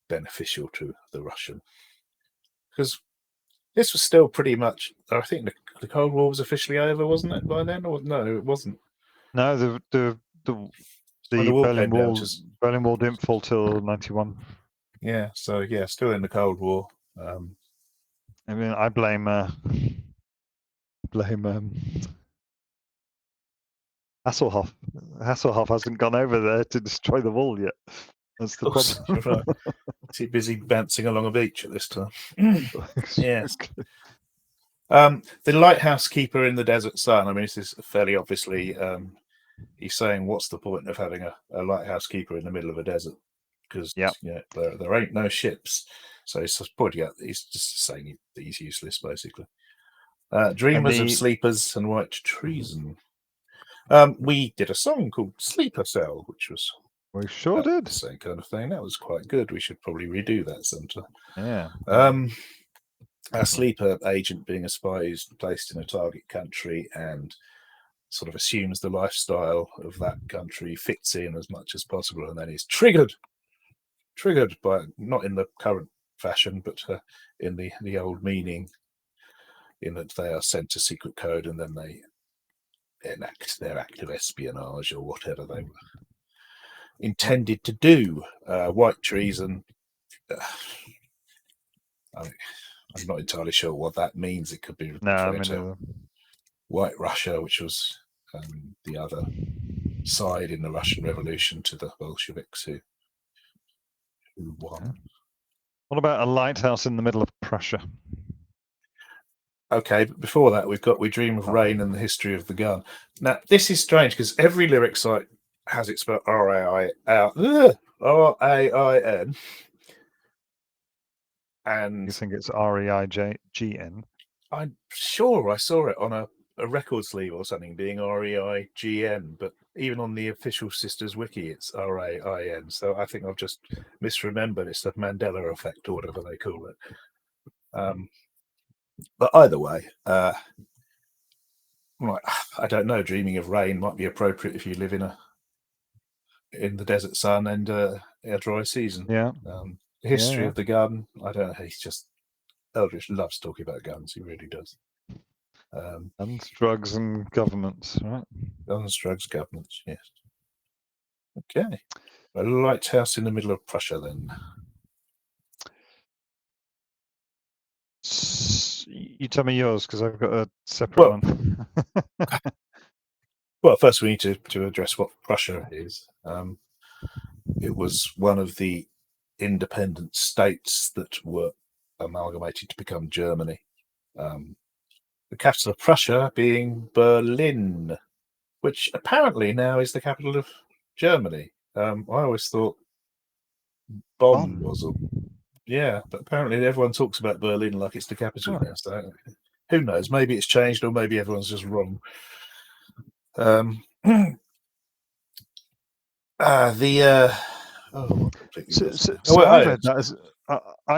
beneficial to the Russian. Because this was still pretty much, I think the Cold War was officially over, wasn't it, by then? Or no, it wasn't. No, the Berlin Wall didn't fall till 91. Yeah, so yeah, still in the Cold War. I mean, I blame blame Hasselhoff. Hasselhoff hasn't gone over there to destroy the wall yet. That's the course, problem. you're right. Too busy bouncing along a beach at this time. Yes. The lighthouse keeper in the desert sun. I mean, this is fairly obviously. He's saying, "What's the point of having a lighthouse keeper in the middle of a desert? Because Yep. there ain't no ships." So he's pointing out. He's just saying that he's useless, basically. Dreamers of sleepers and white treason. We did a song called Sleeper Cell, which was We sure did. the same kind of thing. That was quite good. We should probably redo that sometime. Yeah. A sleeper agent being a spy who's placed in a target country and sort of assumes the lifestyle of that country, fits in as much as possible, and then is triggered by, not in the current fashion, but in the old meaning, in that they are sent a secret code and then they enact their act of espionage or whatever they were intended to do. White treason. I'm not entirely sure what that means. It could be referring to White Russia, which was the other side in the Russian Revolution to the Bolsheviks who won. What about a lighthouse in the middle of Prussia? Okay, but before that, We Dream of Rain and the History of the Gun. Now, this is strange because every lyric site has it spelled R-A-I-N. And you think it's R-E-I-G-N? I'm sure I saw it on a record sleeve or something being R-E-I-G-N, but even on the official Sisters Wiki, it's R-A-I-N. So I think I've just misremembered. It's the Mandela effect or whatever they call it. But either way, I don't know. Dreaming of Rain might be appropriate if you live in the desert sun and a dry season. Yeah. The history of the gun. I don't know. He's just Eldritch loves talking about guns. He really does. Guns, drugs, and governments, right? Guns, drugs, governments. Yes. Okay. A lighthouse in the middle of Prussia, then. You tell me yours because I've got a separate one. Well, first we need to address what Prussia is. It was one of the independent states that were amalgamated to become Germany. The capital of Prussia being Berlin, which apparently now is the capital of Germany. I always thought Bonn was but apparently everyone talks about Berlin like it's the capital now. So who knows? Maybe it's changed, or maybe everyone's just wrong. I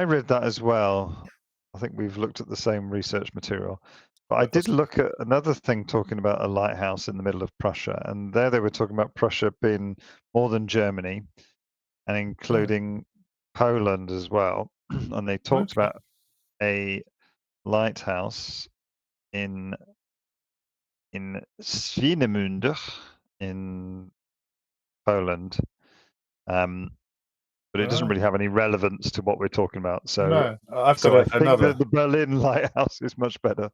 read that as well. I think we've looked at the same research material, but I did look at another thing talking about a lighthouse in the middle of Prussia, and there they were talking about Prussia being more than Germany and including Poland as well. And they talked about a lighthouse in Swinemünde in Poland, but it doesn't really have any relevance to what we're talking about. So no, I think that the Berlin lighthouse is much better.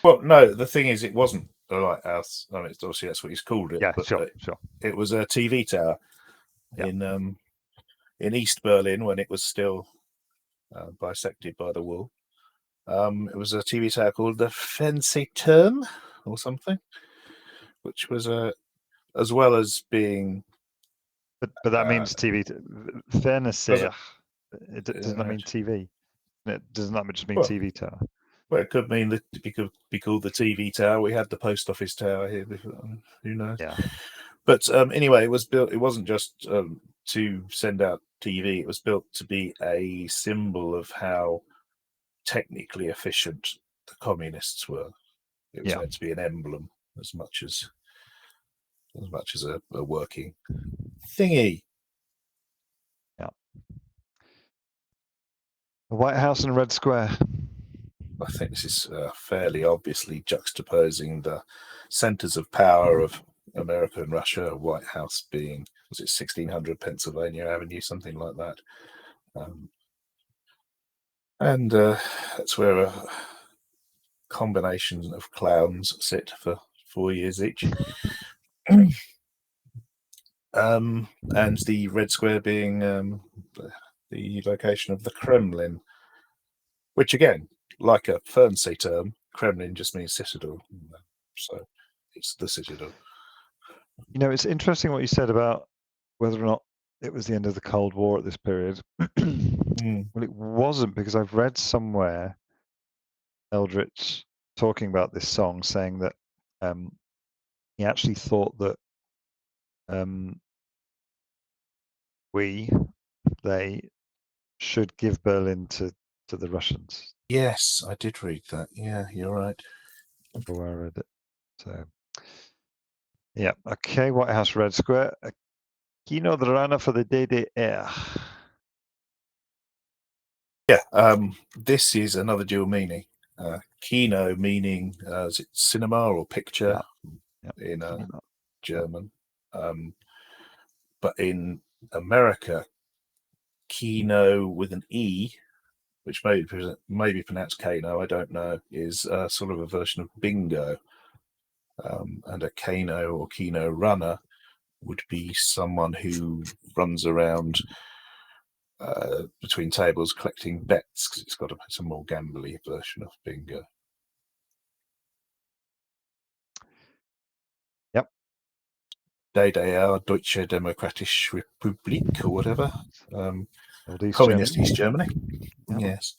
Well, no, the thing is, it wasn't a lighthouse. I mean, obviously that's what he's called it. Yeah, but sure. It was a TV tower in East Berlin when it was still bisected by the wall. It was a TV tower called the Fernsehturm or something, which was as well as being. But that means TV. Fernseher. It does not mean TV. It does not just mean TV tower. Well, it could mean that it could be called the TV tower. We had the post office tower here before. Who knows? Yeah. But anyway, it was built. It wasn't just to send out TV. It was built to be a symbol of how technically efficient the communists were. It was meant to be an emblem as much as a working thingy. Yeah. The White House and Red Square. I think this is fairly obviously juxtaposing the centers of power of America and Russia. White House being, was it 1600 Pennsylvania Avenue, something like that. And that's where combination of clowns sit for 4 years each. And the red square being the location of the Kremlin, which again, like a Fernseh term, Kremlin just means citadel. So it's the citadel. You know, it's interesting what you said about whether or not it was the end of the Cold War at this period. Well, it wasn't, because I've read somewhere Eldritch talking about this song, saying that he actually thought that they should give Berlin to the Russians. Yes, I did read that. Yeah, you're right. Before I read it. So, yeah. Okay, White House Red Square. Kino Drana for the DDR. Yeah, this is another dual meaning. Kino meaning is it cinema or picture in German, but in America, Kino with an E, which may be pronounced Kano, I don't know, is sort of a version of bingo. And a Kano or Kino runner would be someone who runs around between tables collecting bets, because it's a more gambly version of bingo. Yep. DDR, Deutsche Demokratische Republik, or whatever. Old Communist East Germany. Yep. Yes.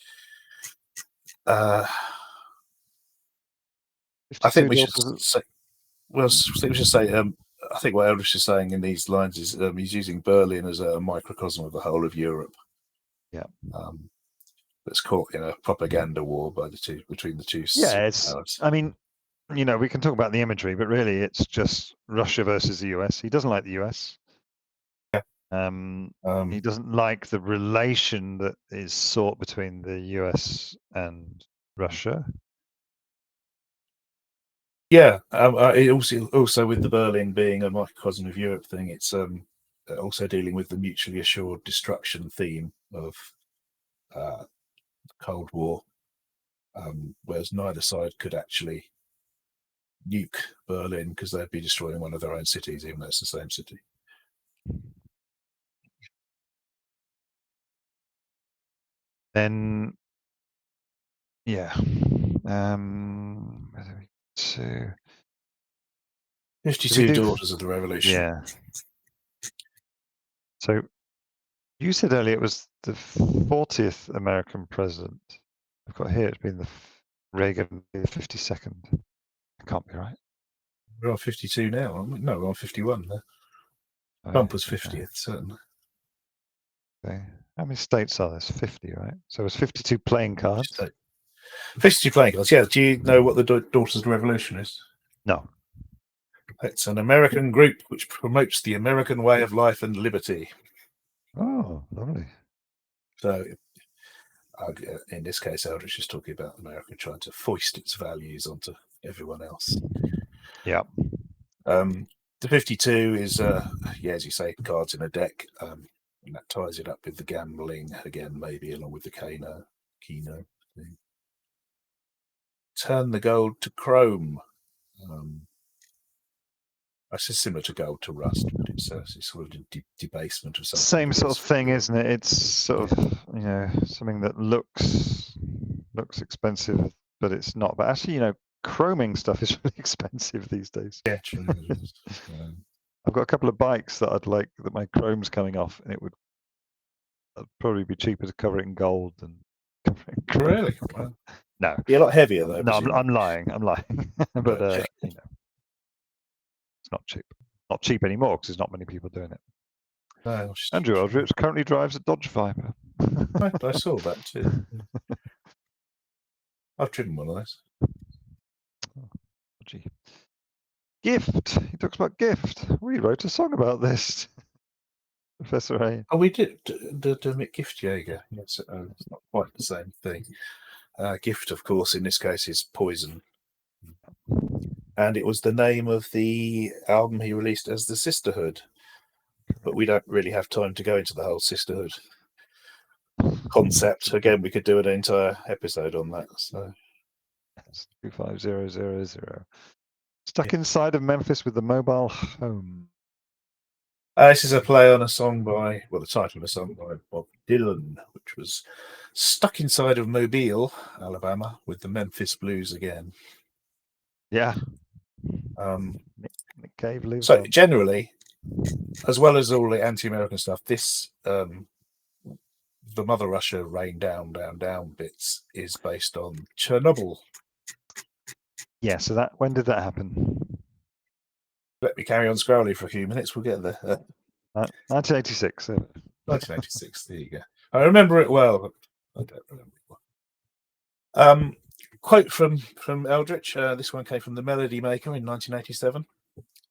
I think we should say. Well, we should say. I think what Eldritch is saying in these lines is he's using Berlin as a microcosm of the whole of Europe. Yeah. That's caught in a propaganda war between the two. Yeah, powers. I mean, you know, we can talk about the imagery, but really, it's just Russia versus the US. He doesn't like the US. Yeah. He doesn't like the relation that is sought between the US and Russia. Yeah, it also with the Berlin being a microcosm of Europe thing, it's also dealing with the mutually assured destruction theme of the Cold War, whereas neither side could actually nuke Berlin because they'd be destroying one of their own cities, even though it's the same city. Then, yeah, 52 Daughters of the Revolution. Yeah. So you said earlier it was the 40th American president. I've got here it's been the Reagan, the 52nd. It can't be right. We're on 52 now, aren't we? No, we're on 51 now. Trump was 50th, certainly. Okay. How many states are there? There's 50, right? So it's 52 playing cards. 52 playing cards, yeah. Do you know what the Daughters of the Revolution is? No. It's an American group which promotes the American way of life and liberty. Oh, lovely. So, in this case, Eldritch is talking about America trying to foist its values onto everyone else. Yeah. The 52 is, as you say, cards in a deck. And that ties it up with the gambling again, maybe along with the Keno thing. Turn the gold to chrome. It's similar to gold to rust, but it's sort of a debasement of something. Same sort of thing, isn't it? It's sort of something that looks expensive, but it's not. But actually, chroming stuff is really expensive these days. Yeah, true. I've got a couple of bikes that I'd like that my chrome's coming off, and it'd probably be cheaper to cover it in gold than cover it in chrome. Really? Wow. No, you're a lot heavier though. No, I'm lying. But okay. It's not cheap. Not cheap anymore because there's not many people doing it. No, Andrew Eldritch currently drives a Dodge Viper. I saw that too. I've driven one of those. Oh, gee. Gift. He talks about gift. We wrote a song about this, Professor A. Oh, we did the Gift Jaeger. Yes, it's not quite the same thing. Gift, of course, in this case is poison. And it was the name of the album he released as the Sisterhood. But we don't really have time to go into the whole Sisterhood concept. Again, we could do an entire episode on that. So 25000. Stuck inside of Memphis with the mobile home. This is a play on a song by, well, the title of a song by Bob Dylan, which was stuck inside of Mobile, Alabama, with the Memphis Blues again. Yeah. Nick Cave lives on. Generally, as well as all the anti-American stuff, this the Mother Russia Rain Down, Down, Down bits is based on Chernobyl. Yeah, so when did that happen? Let me carry on scrolling for a few minutes. We'll get there. 1986. 1986. There you go. I remember it well, but I don't remember it well. Quote from Eldritch. This one came from The Melody Maker in 1987.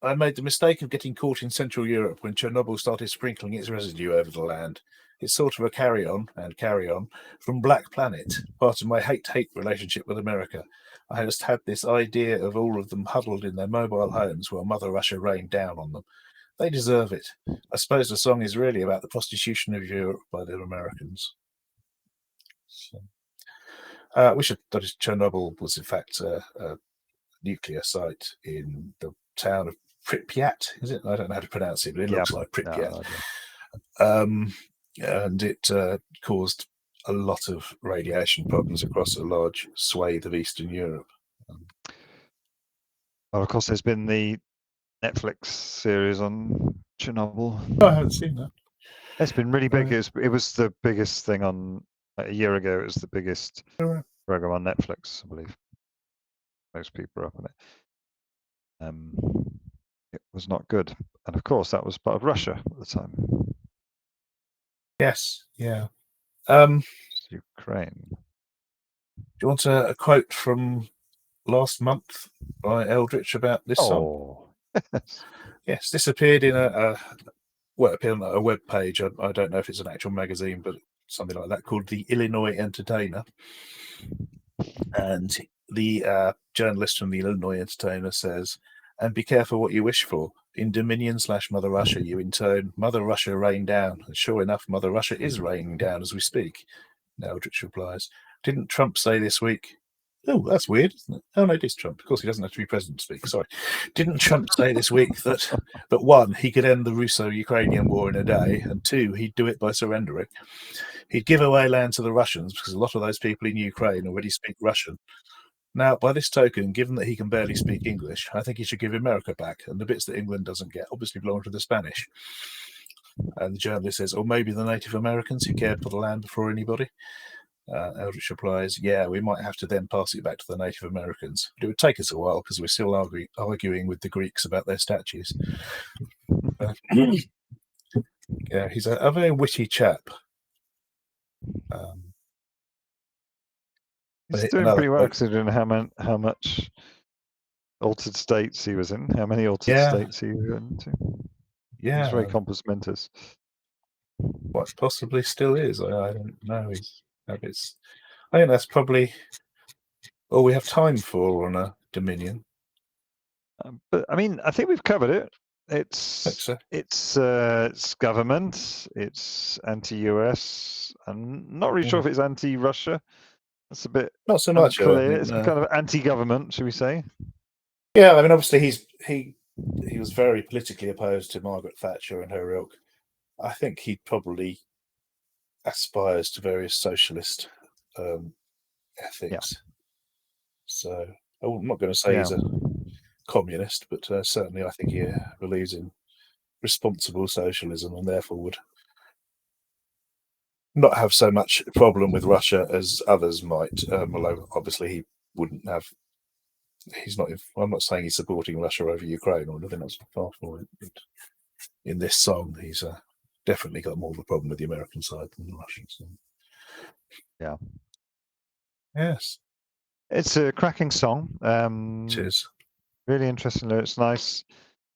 I made the mistake of getting caught in Central Europe when Chernobyl started sprinkling its residue over the land. It's sort of a carry-on from Black Planet, part of my hate-hate relationship with America. I just had this idea of all of them huddled in their mobile homes while Mother Russia rained down on them. They deserve it. I suppose the song is really about the prostitution of Europe by the Americans. So, Chernobyl was in fact a nuclear site in the town of Pripyat, is it? I don't know how to pronounce it, but it looks like Pripyat. And it caused a lot of radiation problems across a large swathe of Eastern Europe. Well, of course, there's been the Netflix series on Chernobyl. Oh, I haven't seen that. It's been really big. It was the biggest thing on a year ago. It was the biggest program on Netflix, I believe. Most people are up on it. It was not good, and of course, that was part of Russia at the time. Yes, yeah. Ukraine. Do you want a quote from last month by Eldritch about this song? Yes, this appeared in appeared on a web page. I don't know if it's an actual magazine, but something like that, called the Illinois Entertainer. And the journalist from the Illinois Entertainer says, "And be careful what you wish for. In Dominion/Mother Russia, you intone Mother Russia rain down." And sure enough, Mother Russia is raining down as we speak. Eldritch replies, "Didn't Trump say this week?" Oh, that's weird, isn't it? Oh, no, it is Trump. Of course, he doesn't have to be president to speak. Sorry. Didn't Trump say this week that one, he could end the Russo-Ukrainian war in a day, and two, he'd do it by surrendering? He'd give away land to the Russians because a lot of those people in Ukraine already speak Russian. Now, by this token, given that he can barely speak English, I think he should give America back, and the bits that England doesn't get obviously belong to the Spanish. And the journalist says, or maybe the Native Americans who cared for the land before anybody. Eldritch replies, yeah, we might have to then pass it back to the Native Americans. But it would take us a while because we're still arguing with the Greeks about their statues. Yeah, he's a very witty chap. He's doing pretty well considering how much altered states he was in, how many altered states he went into. Yeah, he's very compos mentis. What possibly still is. I don't know. I think that's probably all we have time for on a Dominion. But I mean, I think we've covered it. It's government. It's anti-US. I'm not really sure if it's anti-Russia. That's a bit not so much unclear. It's kind of anti-government, should we say? Yeah, I mean, obviously he was very politically opposed to Margaret Thatcher and her ilk. I think he probably aspires to various socialist ethics. Yeah. So I'm not going to say he's a communist, but certainly I think he believes in responsible socialism and therefore would not have so much problem with Russia as others might. Although obviously he wouldn't have. He's not. I'm not saying he's supporting Russia over Ukraine or anything. That's far from it. But in this song, he's definitely got more of a problem with the American side than the Russian side. Yeah. Yes. It's a cracking song. It is. Really interesting lyrics. Nice.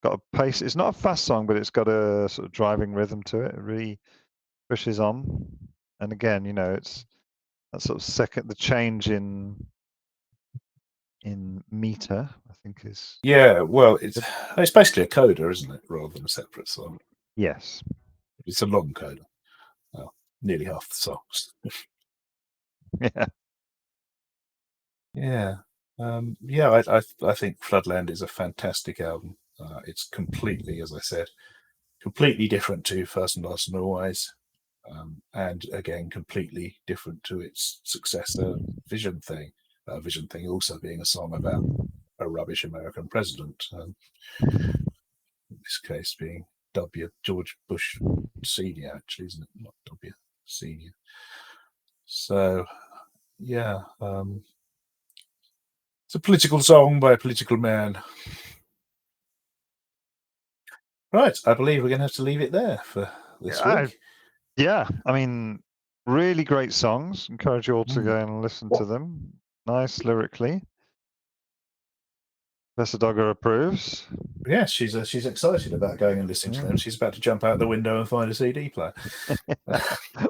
Got a pace. It's not a fast song, but it's got a sort of driving rhythm to it. It really pushes on. And again, it's that sort of the change in meter, I think is. Yeah, well, it's basically a coda, isn't it, rather than a separate song? Yes. It's a long coda. Well, nearly half the songs. Yeah. Yeah. Yeah, I think Floodland is a fantastic album. It's completely, as I said, completely different to First and Last and Always, and again, completely different to its successor, Vision Thing. Vision Thing also being a song about a rubbish American president. In this case, being W. George Bush Senior, actually, isn't it? Not W. Senior. So, yeah, it's a political song by a political man. Right, I believe we're going to have to leave it there for this week. Yeah, I mean, really great songs. Encourage you all to go and listen to them. Nice lyrically. Professor Dogger approves. Yes, she's excited about going and listening to them. She's about to jump out the window and find a CD player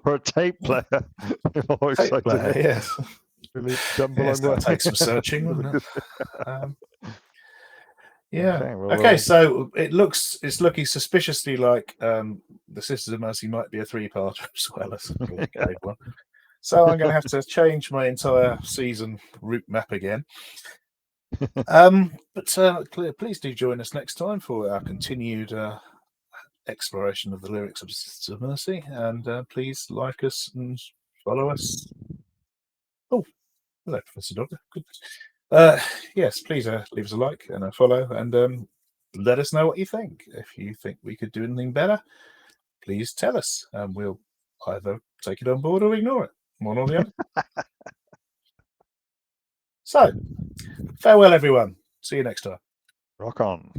or a tape player. Tape player, yes. Really jumble Yes, that'll take some searching, wouldn't it? Yeah. Okay, so it's looking suspiciously like the Sisters of Mercy might be a three-parter as well as the Cave one. So I'm going to have to change my entire season route map again. But please do join us next time for our continued exploration of the lyrics of Sisters of Mercy, and please like us and follow us. Oh, hello, Professor Doctor. Good. Yes, please leave us a like and a follow, and let us know what you think. If you think we could do anything better, please tell us, and we'll either take it on board or ignore it, one or the other. So, farewell, everyone. See you next time. Rock on.